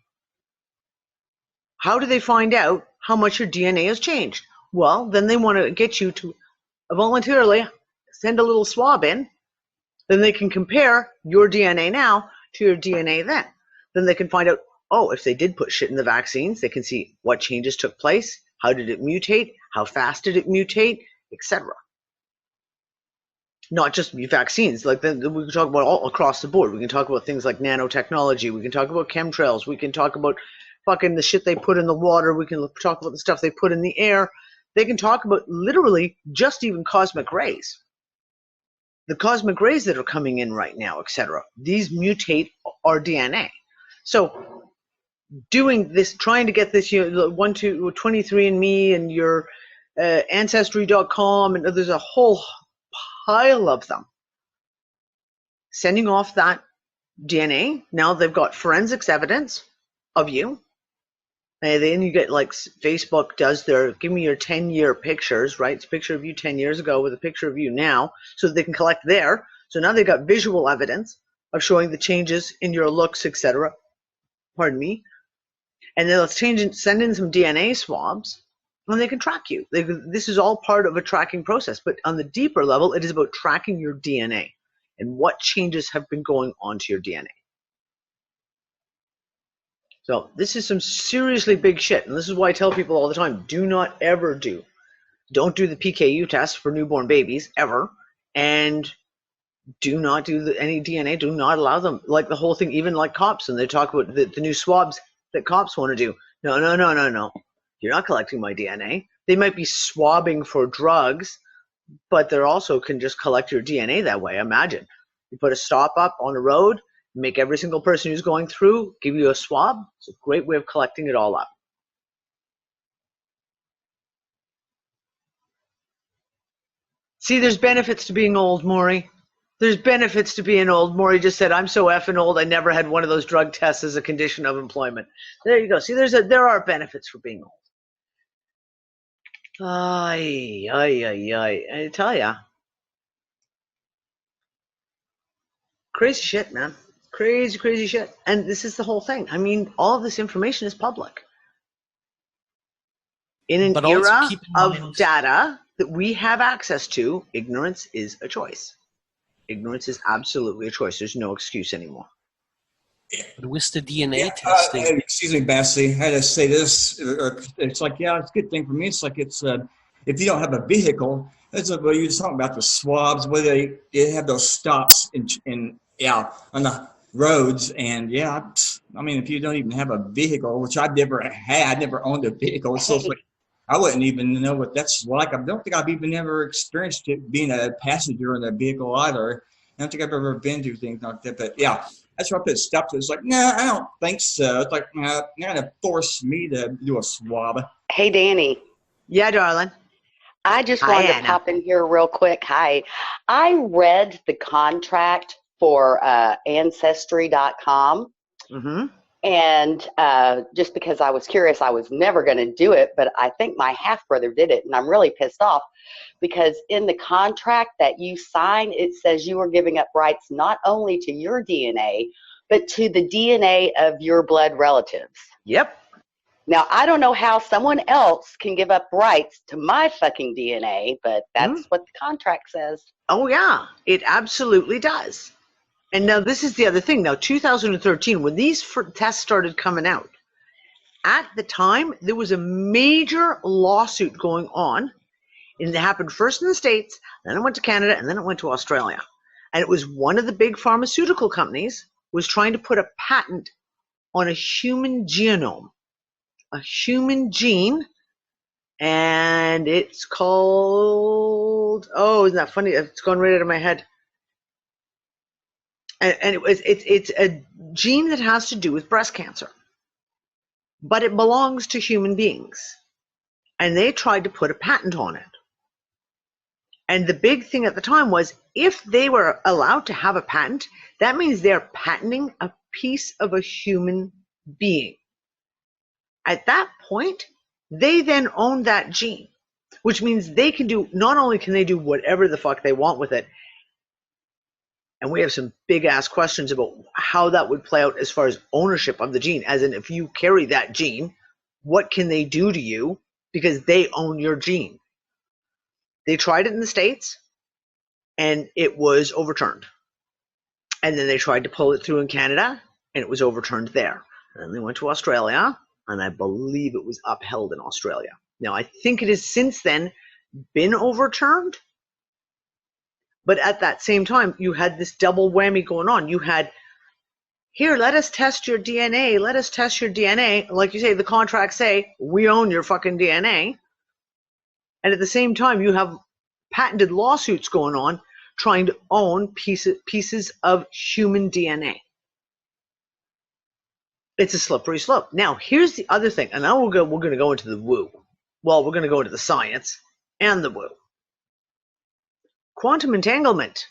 C: How do they find out how much your DNA has changed? Well, then they want to get you to voluntarily send a little swab in. Then they can compare your DNA now to your DNA then. Then they can find out, oh, if they did put shit in the vaccines, they can see what changes took place, how did it mutate, how fast did it mutate, etc. Not just vaccines, like then we can talk about all across the board. We can talk about things like nanotechnology. We can talk about chemtrails. We can talk about fucking the shit they put in the water. We can talk about the stuff they put in the air. They can talk about literally just even cosmic rays. The cosmic rays that are coming in right now, etc. These mutate our DNA. So doing this, trying to get this, 23andMe and your Ancestry.com, and there's a whole pile of them. Sending off that DNA, now they've got forensics evidence of you. And then you get, like, Facebook does their, give me your 10-year pictures, right? It's a picture of you 10 years ago with a picture of you now, so that they can collect there. So now they've got visual evidence of showing the changes in your looks, etc. Pardon me. And then let's send in some DNA swabs, and they can track you. This is all part of a tracking process. But on the deeper level, it is about tracking your DNA and what changes have been going on to your DNA. So this is some seriously big shit. And this is why I tell people all the time, don't do the PKU test for newborn babies, ever. And do not do any DNA. Do not allow them. Like the whole thing, even like cops, and they talk about the new swabs that cops want to do. No. You're not collecting my DNA. They might be swabbing for drugs, but they're also can just collect your DNA that way. Imagine. You put a stop up on a road, make every single person who's going through give you a swab. It's a great way of collecting it all up. See, there's benefits to being old, Maury. There's benefits to being old. Maury just said, I'm so effing old, I never had one of those drug tests as a condition of employment. There you go. See, there are benefits for being old. I tell ya. Crazy shit, man. Crazy shit. And this is the whole thing. I mean, all of this information is public. In an era of data that we have access to, ignorance is a choice. Ignorance is absolutely a choice. There's no excuse anymore.
H: But with the DNA testing...
B: excuse me, Bassy. I had to say this. It's like, yeah, it's a good thing for me. It's like it's if you don't have a vehicle, that's what you're talking about, the swabs, where they have those stops on the roads. And, yeah, I mean, if you don't even have a vehicle, which I've never had, never owned a vehicle, so it's like, I wouldn't even know what that's like. I don't think I've even ever experienced it being a passenger in a vehicle either. I don't think I've ever been through things like that. But yeah, that's why I put stuff. It's like, no, I don't think so. It's like, you're going to force me to do a swab.
J: Hey, Danny.
C: Yeah, darling.
J: I just wanted to pop in here real quick. Hi. I read the contract for Ancestry.com.
C: Mm-hmm.
J: And just because I was curious, I was never going to do it, but I think my half-brother did it, and I'm really pissed off because in the contract that you sign, it says you are giving up rights not only to your DNA, but to the DNA of your blood relatives.
C: Yep.
J: Now, I don't know how someone else can give up rights to my fucking DNA, but that's what the contract says.
C: Oh, yeah, it absolutely does. And now this is the other thing. Now, 2013, when these tests started coming out, at the time, there was a major lawsuit going on. And it happened first in the States, then it went to Canada, and then it went to Australia. And it was one of the big pharmaceutical companies was trying to put a patent on a human genome, a human gene, and it's called, oh, isn't that funny? It's gone right out of my head. And it's a gene that has to do with breast cancer, but it belongs to human beings. And they tried to put a patent on it. And the big thing at the time was if they were allowed to have a patent, that means they're patenting a piece of a human being. At that point, they then own that gene, which means they can do, not only can they do whatever the fuck they want with it, and we have some big ass questions about how that would play out as far as ownership of the gene, as in if you carry that gene, what can they do to you because they own your gene? They tried it in the States and it was overturned. And then they tried to pull it through in Canada and it was overturned there. And then they went to Australia and I believe it was upheld in Australia. Now, I think it has since then been overturned. But at that same time, you had this double whammy going on. You had, here, let us test your DNA. Let us test your DNA. Like you say, the contracts say, we own your fucking DNA. And at the same time, you have patented lawsuits going on trying to own pieces of human DNA. It's a slippery slope. Now, here's the other thing. And now we're going to go into the woo. Well, we're going to go into the science and the woo. Quantum entanglement.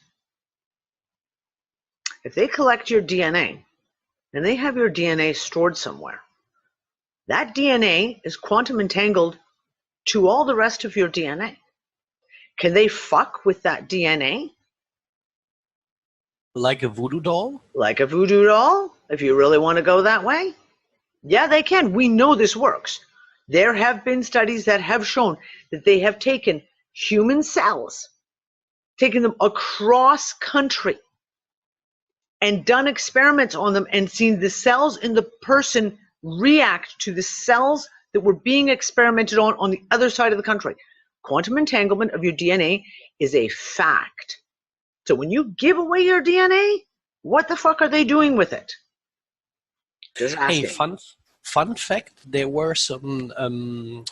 C: If they collect your DNA and they have your DNA stored somewhere, that DNA is quantum entangled to all the rest of your DNA. Can they fuck with that DNA?
H: Like a voodoo doll?
C: Like a voodoo doll, if you really want to go that way? Yeah, they can. We know this works. There have been studies that have shown that they have taken human cells, taken them across country, and done experiments on them and seen the cells in the person react to the cells that were being experimented on the other side of the country. Quantum entanglement of your DNA is a fact. So when you give away your DNA, what the fuck are they doing with it? Just asking.
H: Hey, fun fact, there were some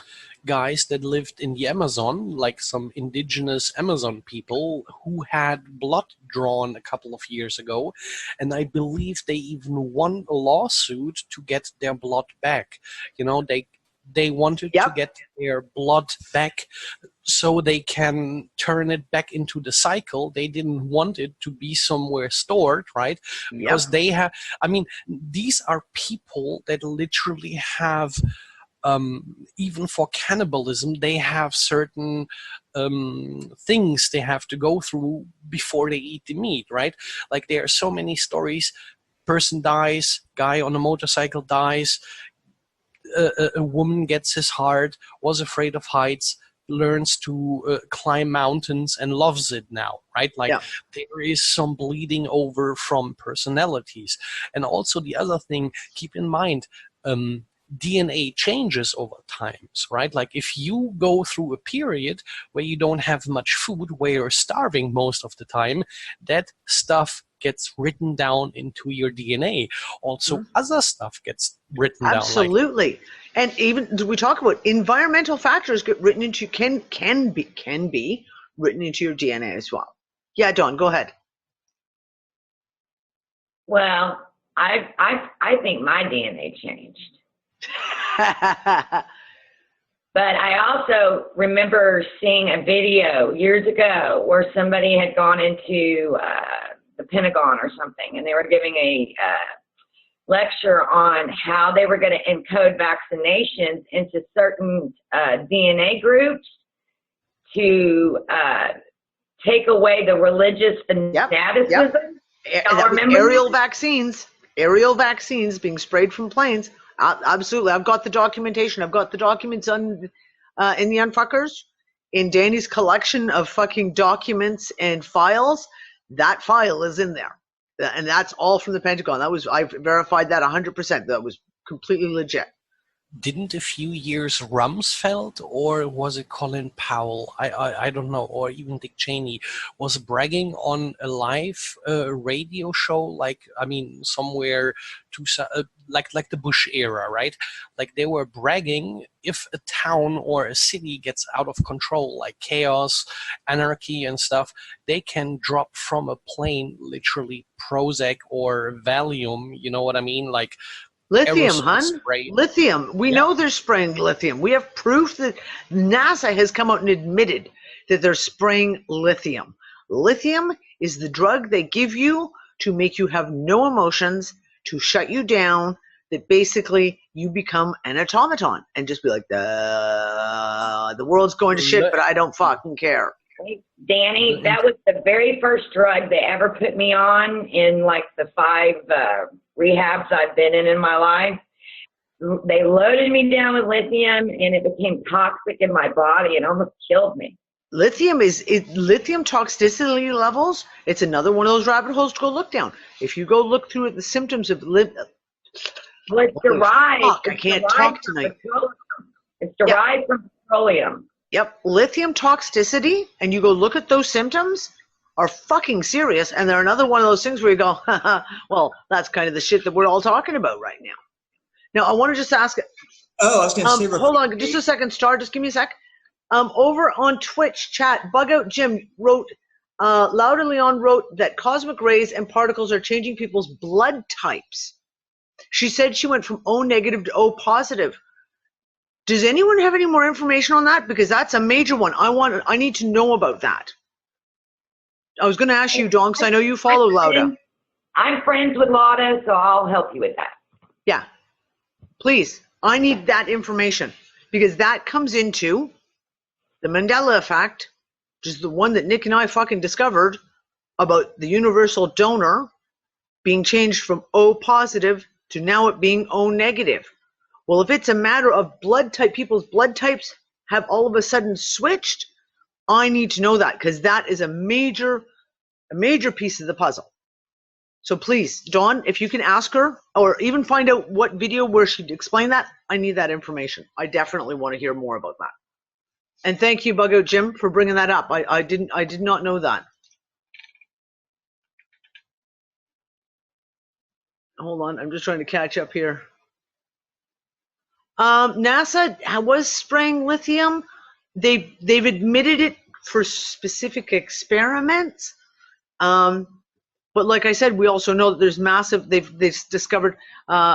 H: guys that lived in the Amazon, like some indigenous Amazon people who had blood drawn a couple of years ago, and I believe they even won a lawsuit to get their blood back. You know, they wanted to get their blood back so they can turn it back into the cycle. They didn't want it to be somewhere stored, right? Because they have, I mean, these are people that literally have, even for cannibalism, they have certain things they have to go through before they eat the meat, right? Like there are so many stories, person dies, guy on a motorcycle dies, a woman gets his heart, was afraid of heights, learns to climb mountains and loves it now, right? Like there is some bleeding over from personalities. And also the other thing, keep in mind, DNA changes over times, right? Like if you go through a period where you don't have much food, where you're starving most of the time, that stuff gets written down into your DNA. Also, other stuff gets written down.
C: Absolutely. And even we talk about environmental factors get written into can be written into your DNA as well. Yeah, Dawn, go ahead.
F: Well, I think my DNA changed. But I also remember seeing a video years ago where somebody had gone into the Pentagon or something, and they were giving a lecture on how they were going to encode vaccinations into certain DNA groups to take away the religious fanaticism.
C: That was aerial vaccines being sprayed from planes. Absolutely. I've got the documentation. I've got the documents in the Unfuckers. In Danny's collection of fucking documents and files, that file is in there. And that's all from the Pentagon. I verified that 100%. That was completely legit.
H: Didn't a few years Rumsfeld, or was it Colin Powell? I don't know, or even Dick Cheney was bragging on a live radio show, like, I mean, somewhere like the Bush era, right? Like they were bragging if a town or a city gets out of control, like chaos, anarchy and stuff, they can drop from a plane literally Prozac or Valium, you know what I mean? Like
C: lithium, hun. Lithium. We know they're spraying lithium. We have proof that NASA has come out and admitted that they're spraying lithium. Lithium is the drug they give you to make you have no emotions, to shut you down, that basically you become an automaton and just be like, the world's going to shit, but I don't fucking care.
F: Danny, that was the very first drug they ever put me on in like the 5 rehabs I've been in my life. They loaded me down with lithium and it became toxic in my body and almost killed me.
C: Lithium toxicity levels. It's another one of those rabbit holes to go look down. If you go look through the symptoms of
F: it's derived.
C: I can't talk tonight.
F: It's derived from petroleum.
C: Yep, lithium toxicity, and you go look at those symptoms, are fucking serious, and they're another one of those things where you go, haha, well, that's kind of the shit that we're all talking about right now. Now, I want to just ask.
B: Oh, I was going to say.
C: Hold on, just a second, Star. Just give me a sec. Over on Twitch chat, Bug Out Jim wrote, Louder Leon wrote that cosmic rays and particles are changing people's blood types. She said she went from O negative to O positive. Does anyone have any more information on that? Because that's a major one. I need to know about that. I was going to ask you, Dawn, because I know you follow Lauda.
F: I'm friends with Lauda, so I'll help you with that.
C: Yeah. Please, I need that information because that comes into the Mandela Effect, which is the one that Nick and I fucking discovered about the universal donor being changed from O positive to now it being O negative. Well, if it's a matter of blood type, people's blood types have all of a sudden switched, I need to know that because that is a major piece of the puzzle. So please, Dawn, if you can ask her or even find out what video where she'd explain that, I need that information. I definitely want to hear more about that. And thank you, Bug Out Jim, for bringing that up. I did not know that. Hold on, I'm just trying to catch up here. NASA was spraying lithium. They've admitted it for specific experiments. But like I said, we also know that there's massive. They've discovered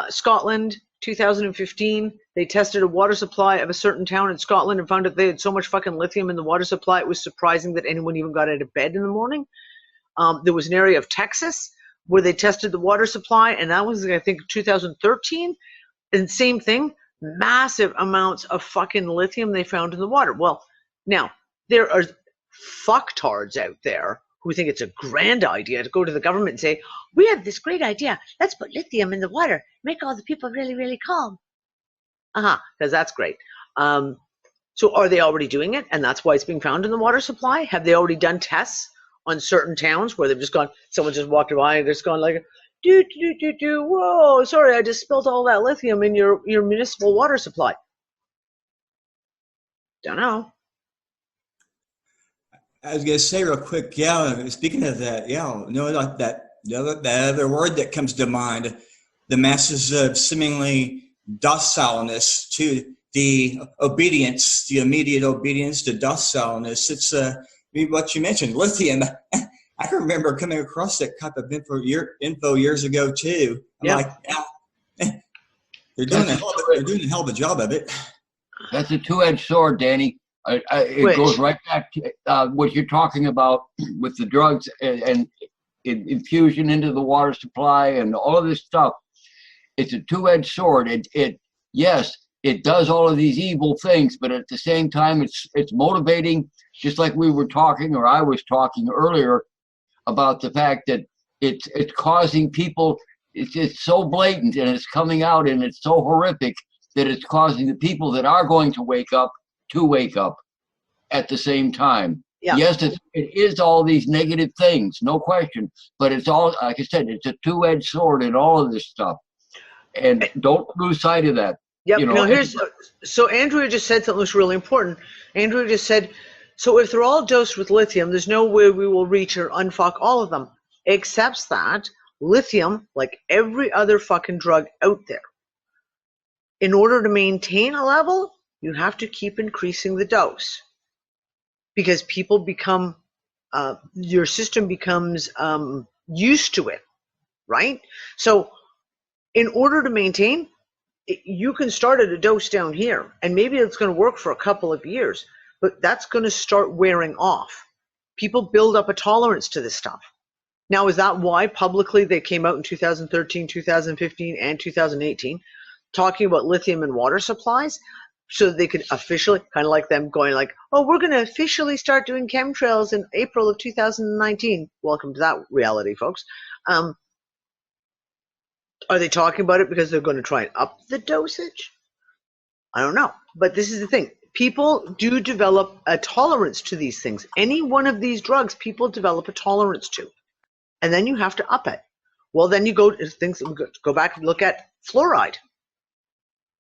C: Scotland, 2015. They tested a water supply of a certain town in Scotland and found that they had so much fucking lithium in the water supply. It was surprising that anyone even got out of bed in the morning. There was an area of Texas where they tested the water supply, and that was, I think, 2013. And same thing. Massive amounts of fucking lithium they found in the water. Well, now, there are fucktards out there who think it's a grand idea to go to the government and say, we have this great idea. Let's put lithium in the water. Make all the people really, really calm. Because that's great. So are they already doing it? And that's why it's being found in the water supply? Have they already done tests on certain towns where they've just gone, someone just walked by and they're just gone like, whoa, sorry, I just spilled all that lithium in your municipal water supply. Don't know.
B: I was going to say real quick, speaking of that, like that, the other word that comes to mind, the masses of seemingly docileness to the obedience, the immediate obedience to docileness. It's what you mentioned, lithium. I can remember coming across that type of info years ago too. I'm like, they're doing a hell of a job of it.
G: That's a two-edged sword, Danny. It goes right back to what you're talking about with the drugs and infusion into the water supply and all of this stuff. it's a two-edged sword. Yes, it does all of these evil things, but at the same time, it's motivating. Just like we were talking, or I was talking earlier, about the fact that it's causing people. It's so blatant, and it's coming out, and it's so horrific that it's causing the people that are going to wake up at the same time.
C: Yeah.
G: Yes, it is all these negative things, no question. But it's all, like I said, it's a two-edged sword in all of this stuff. And don't lose sight of that.
C: Yep.
G: You know,
C: Now so Andrea just said something that's really important. Andrea just said, so if they're all dosed with lithium, there's no way we will reach or unfuck all of them, except that lithium, like every other fucking drug out there, in order to maintain a level, you have to keep increasing the dose. Because people become, your system becomes used to it, right? So in order to maintain, you can start at a dose down here, and maybe it's going to work for a couple of years, but that's going to start wearing off. People build up a tolerance to this stuff. Now, is that why publicly they came out in 2013, 2015, and 2018 talking about lithium and water supplies? So they could officially, kind of like them going like, oh, we're going to officially start doing chemtrails in April of 2019. Welcome to that reality, folks. Are they talking about it because they're going to try and up the dosage? I don't know. But this is the thing. People do develop a tolerance to these things. Any one of these drugs, people develop a tolerance to. And then you have to up it. Well, then you go back and look at fluoride.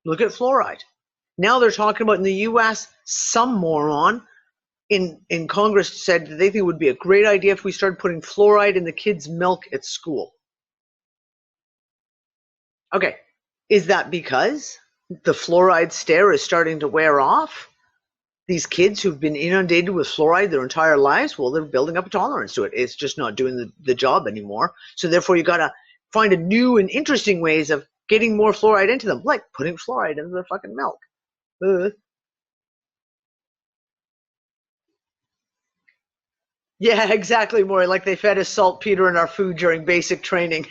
C: Look at fluoride. Now they're talking about in the U.S., some moron in Congress said that they think it would be a great idea if we started putting fluoride in the kids' milk at school. Okay, is that because the fluoride stare is starting to wear off? These kids who've been inundated with fluoride their entire lives, well, they're building up a tolerance to it. It's just not doing the job anymore. So therefore, you got to find a new and interesting ways of getting more fluoride into them, like putting fluoride into the fucking milk. Yeah, exactly, Maury. Like they fed us saltpeter in our food during basic training.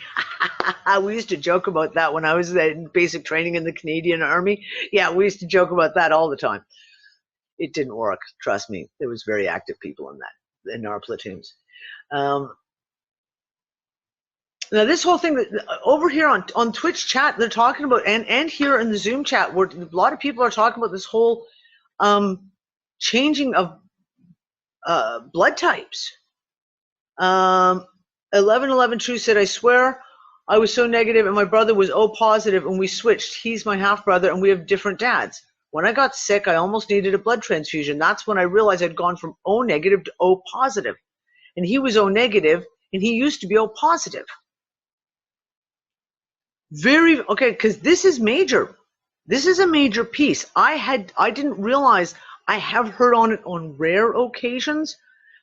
C: We used to joke about that when I was in basic training in the Canadian Army. Yeah, we used to joke about that all the time. It didn't work, trust me. There was very active people in our platoons. Now this whole thing over here on Twitch chat, they're talking about, and here in the Zoom chat, where a lot of people are talking about this whole changing of blood types. 1111 True said, I swear I was so negative and my brother was O positive and we switched. He's my half brother and we have different dads. When I got sick, I almost needed a blood transfusion. That's when I realized I'd gone from O negative to O positive. And he was O negative and he used to be O positive. Okay, because this is major. This is a major piece. I didn't realize. I have heard on it on rare occasions,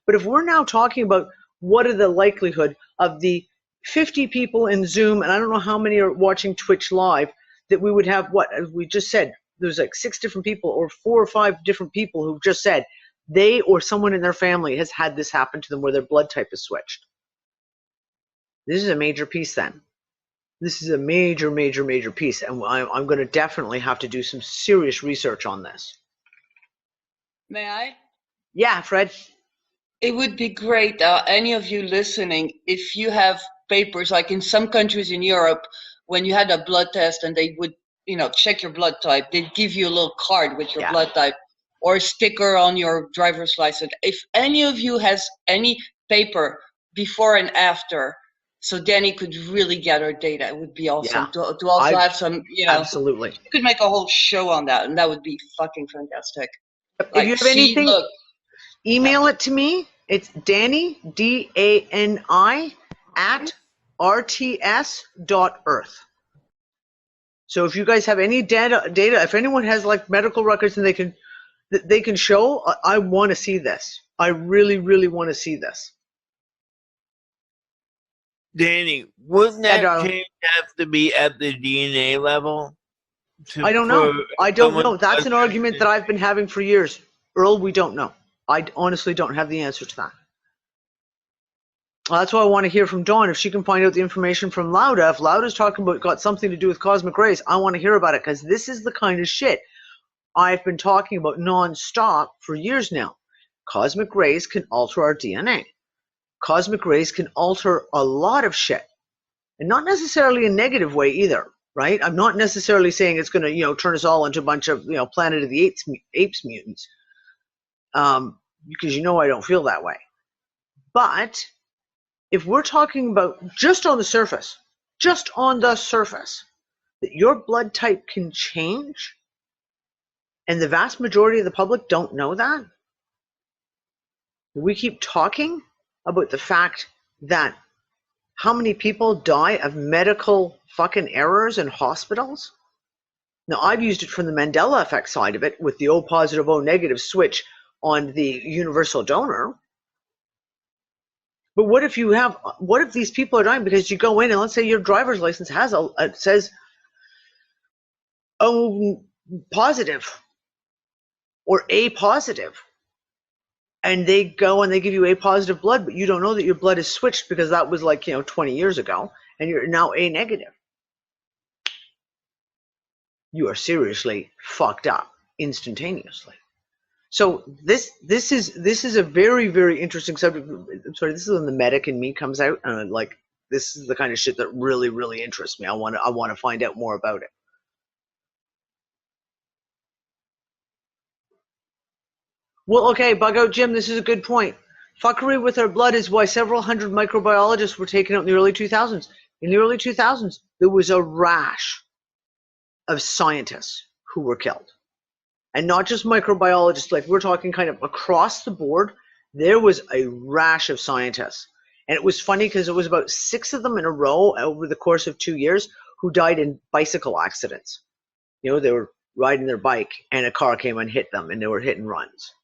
C: but if we're now talking about what are the likelihood of the 50 people in Zoom, and I don't know how many are watching Twitch live, that we would have what, as we just said, there's like 6 different people or 4 or 5 different people who've just said they or someone in their family has had this happen to them where their blood type is switched. This is a major piece then. This is a major, major, major piece, and I'm going to definitely have to do some serious research on this.
D: May I?
C: Yeah, Fred.
D: It would be great, any of you listening, if you have papers, like in some countries in Europe, when you had a blood test and they would, check your blood type, they'd give you a little card with your blood type or a sticker on your driver's license. If any of you has any paper before and after, so Danny could really gather data, it would be awesome to also have some,
C: Absolutely.
D: You could make a whole show on that, and that would be fucking fantastic.
C: If you have anything, email it to me. It's Danny, DANI, at rts.earth. So if you guys have any data, if anyone has like medical records and they can show, I want to see this. I really, really want to see this.
A: Danny, wouldn't that change have to be at the DNA level?
C: I don't know. I don't know. That's an argument that I've been having for years. Earl, we don't know. I honestly don't have the answer to that. Well, that's why I want to hear from Dawn. If she can find out the information from Lauda, if Lauda's talking about got something to do with cosmic rays, I want to hear about it, because this is the kind of shit I've been talking about nonstop for years now. Cosmic rays can alter our DNA. Cosmic rays can alter a lot of shit, and not necessarily a negative way either, right? I'm not necessarily saying it's going to, turn us all into a bunch of, Planet of the Apes mutants, because I don't feel that way. But if we're talking about just on the surface, that your blood type can change, and the vast majority of the public don't know that, we keep talking about the fact that how many people die of medical fucking errors in hospitals. Now, I've used it from the Mandela Effect side of it with the O positive, O negative switch on the universal donor. But what if these people are dying because you go in and let's say your driver's license has it says O positive or A positive, and they go and they give you A positive blood, but you don't know that your blood is switched because that was 20 years ago, and you're now A negative. You are seriously fucked up instantaneously. So this is a very, very interesting subject. Sorry, this is when the medic in me comes out, and this is the kind of shit that really, really interests me. I want to find out more about it. Well, okay, Bug Out Jim, this is a good point. Fuckery with our blood is why several hundred microbiologists were taken out in the early 2000s. In the early 2000s, there was a rash of scientists who were killed. And not just microbiologists, we're talking kind of across the board, there was a rash of scientists. And it was funny because it was about 6 of them in a row over the course of 2 years who died in bicycle accidents. They were riding their bike and a car came and hit them and they were hit and runs.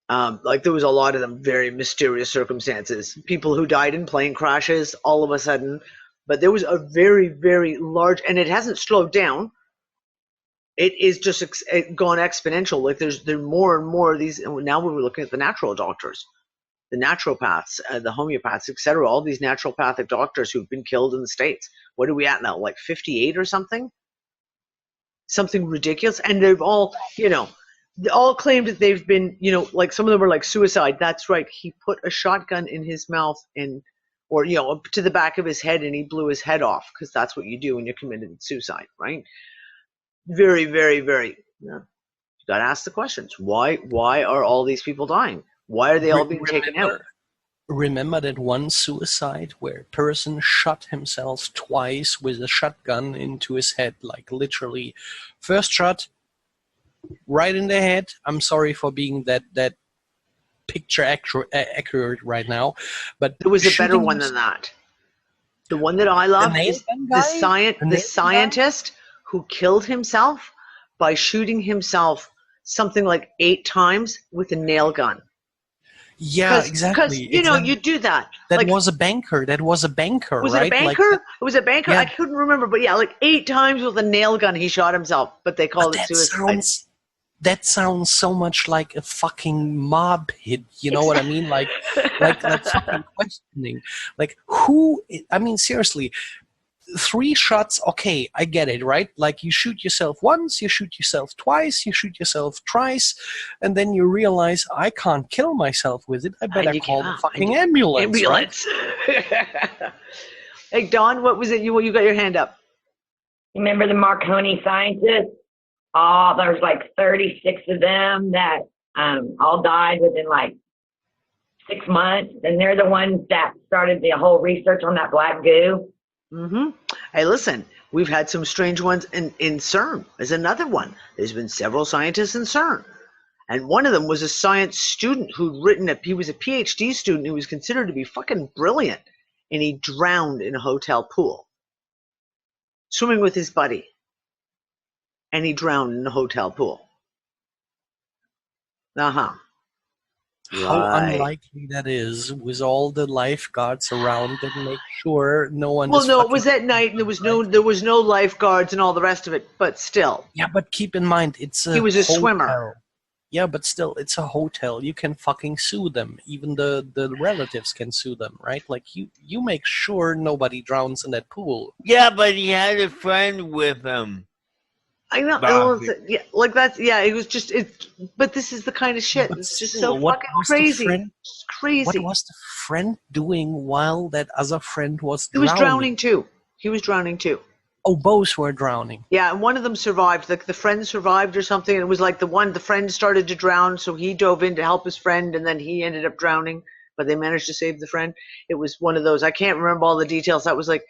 C: There was a lot of them, very mysterious circumstances. People who died in plane crashes all of a sudden. But there was a very, very large, and it hasn't slowed down. It is just gone exponential. There are more and more of these. And now we're looking at the natural doctors, the naturopaths, the homeopaths, etc. All these naturopathic doctors who've been killed in the States. What are we at now? 58 or something? Something ridiculous. And they've all, they all claimed that they've been, some of them were suicide. That's right. He put a shotgun in his mouth or to the back of his head and he blew his head off, because that's what you do when you're committed suicide, right? Very, very, very. You got to ask the questions. Why are all these people dying? Why are they all being taken out?
H: Remember that one suicide where a person shot himself twice with a shotgun into his head, literally. First shot, right in the head. I'm sorry for being that picture accurate right now, but
C: there was a better one than that. The one that I love is the scientist who killed himself by shooting himself something like 8 times with a nail gun.
H: Yeah, exactly.
C: Because you do that.
H: That was a banker. Was
C: right?
H: It
C: a banker? It was a banker.
H: Yeah.
C: I couldn't remember, but 8 times with a nail gun he shot himself. But they called it suicide.
H: That sounds so much like a fucking mob hit. You know what I mean? Like fucking questioning. Who? I mean, seriously. 3 shots, okay, I get it, right? You shoot yourself once, you shoot yourself twice, you shoot yourself thrice, and then you realize I can't kill myself with it. I better call the fucking ambulance. Right?
C: Hey, Don, what was it? You got your hand up.
F: Remember the Marconi scientists? Oh, there's 36 of them that all died within 6 months, and they're the ones that started the whole research on that black goo.
C: Mm-hmm. Hey, listen, we've had some strange ones in CERN. There's another one. There's been several scientists in CERN. And one of them was a science student he was a PhD student who was considered to be fucking brilliant. And he drowned in a hotel pool, swimming with his buddy. And he drowned in a hotel pool. Uh-huh.
H: How unlikely that is, with all the lifeguards around that make sure no one.
C: Well, no, it was at night, and there was no lifeguards and all the rest of it. But still.
H: Yeah, but keep in mind, he
C: was a swimmer.
H: Yeah, but still, it's a hotel. You can fucking sue them. Even the relatives can sue them, right? Like, you make sure nobody drowns in that pool.
A: Yeah, but he had a friend with him.
C: I know.
A: Bobby.
C: Yeah, like that's yeah. It was just it. But this is the kind of shit.
H: But
C: It's just
H: still,
C: so
H: what
C: fucking
H: was the
C: crazy.
H: friend-
C: It's crazy.
H: What was the friend doing while that other friend was
C: He
H: drowning?
C: was drowning too. He was drowning too.
H: Oh, both were drowning.
C: Yeah, and one of them survived. The friend survived or something. And it was like the friend started to drown, so he dove in to help his friend, and then he ended up drowning. But they managed to save the friend. It was one of those. I can't remember all the details. That was like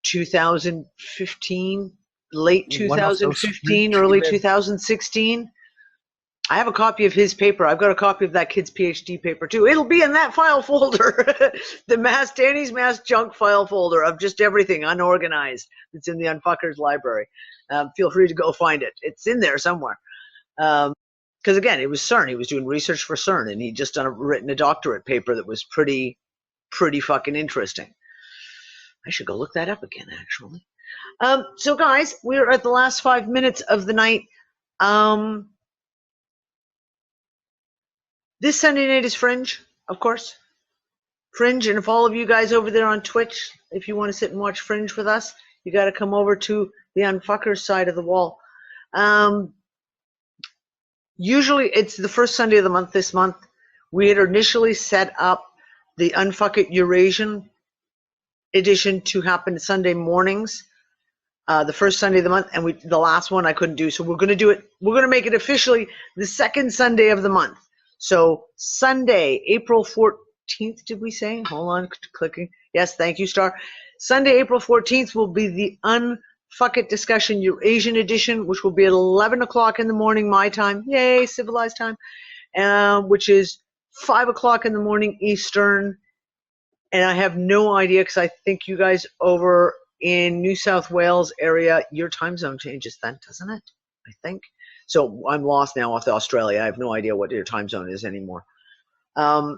C: 2015, late
H: One of those
C: 2015,
H: rich
C: early
H: men.
C: 2016. I have a copy of his paper. I've got a copy of that kid's PhD paper too. It'll be in that file folder, Danny's Mass junk file folder of just everything unorganized. It's in the Unfuckers library. Feel free to go find it. It's in there somewhere. Because again, it was CERN. He was doing research for CERN, and he'd just written a doctorate paper that was pretty fucking interesting. I should go look that up again, actually. So guys, we're at the last 5 minutes of the night. This Sunday night is Fringe, of course. Fringe, and if all of you guys over there on Twitch, if you want to sit and watch Fringe with us, you got to come over to the Unfuckers side of the wall. Usually it's the first Sunday of the month this month. We had initially set up the UnFuckIt Eurasian edition to happen Sunday mornings, the first Sunday of the month, and the last one I couldn't do. So we're going to do it. We're going to make it officially the second Sunday of the month. So Sunday, April 14th, did we say? Hold on, clicking. Yes, thank you, Star. Sunday, April 14th will be the UnFuckIt Discussion Eurasian edition, which will be at 11 o'clock in the morning, my time. Yay, civilized time. Which is 5 o'clock in the morning Eastern. And I have no idea, because I think you guys over in New South Wales area, your time zone changes then, doesn't it? I think. So I'm lost now with Australia. I have no idea what your time zone is anymore. No,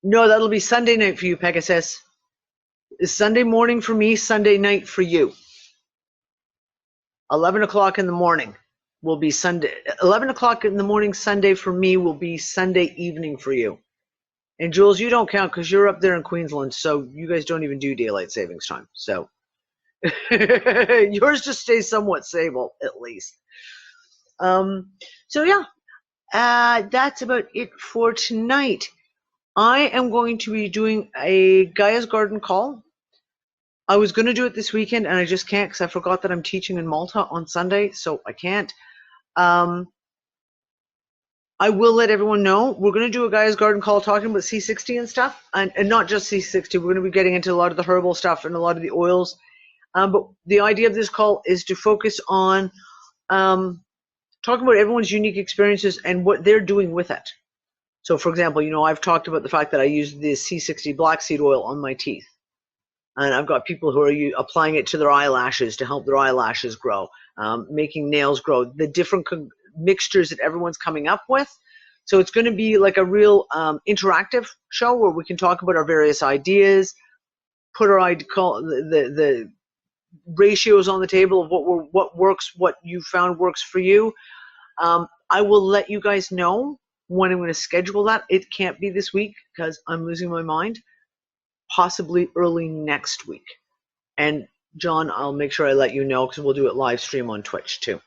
C: that'll be Sunday night for you, Pegasus. It's Sunday morning for me, Sunday night for you. 11 o'clock in the morning will be Sunday. 11 o'clock in the morning Sunday for me will be Sunday evening for you. And Jules, you don't count because you're up there in Queensland, so you guys don't even do daylight savings time. So yours just stays somewhat stable, at least. So yeah, that's about it for tonight. I am going to be doing a Gaia's Garden call. I was going to do it this weekend, and I just can't because I forgot that I'm teaching in Malta on Sunday, so I can't. I will let everyone know. We're going to do a Gaia's Garden call talking about C60 and stuff, and not just C60. We're going to be getting into a lot of the herbal stuff and a lot of the oils. But the idea of this call is to focus on talking about everyone's unique experiences and what they're doing with it. So, for example, I've talked about the fact that I use the C60 black seed oil on my teeth. And I've got people who are applying it to their eyelashes to help their eyelashes grow, making nails grow, the different mixtures that everyone's coming up with. So it's going to be like a real interactive show where we can talk about our various ideas, put the ratios on the table of what works, what you found works for you. I will let you guys know when I'm going to schedule that. It can't be this week because I'm losing my mind. Possibly early next week. And John, I'll make sure I let you know because we'll do it live stream on Twitch too.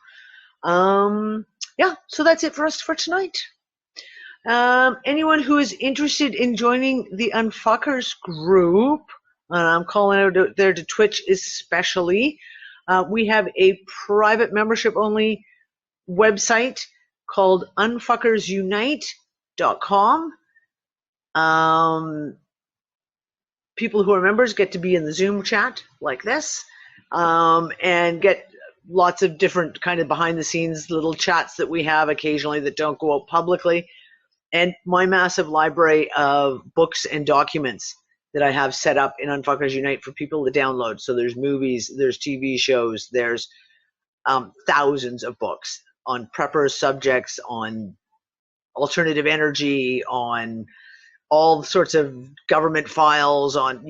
C: Yeah, so that's it for us for tonight. Anyone who is interested in joining the Unfuckers group, and I'm calling out there to Twitch especially, we have a private membership only website called unfuckersunite.com. People who are members get to be in the Zoom chat like this, and get lots of different kind of behind the scenes little chats that we have occasionally that don't go out publicly, and my massive library of books and documents that I have set up in Unfuckers Unite for people to download. So there's movies, there's TV shows, there's thousands of books on prepper subjects, on alternative energy, on all sorts of government files, on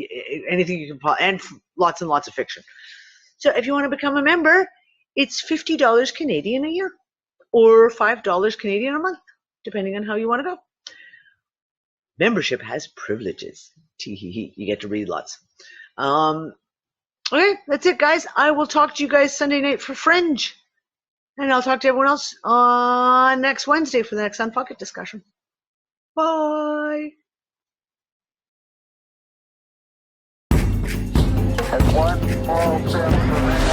C: anything you can, and lots of fiction. So if you want to become a member, it's $50 Canadian a year. or $5 Canadian a month, depending on how you want to go. Membership has privileges. Tee-hee-hee. You get to read lots. Okay, that's it, guys. I will talk to you guys Sunday night for Fringe. And I'll talk to everyone else on next Wednesday for the next UnFuckIt discussion. Bye.
K: One small step for man.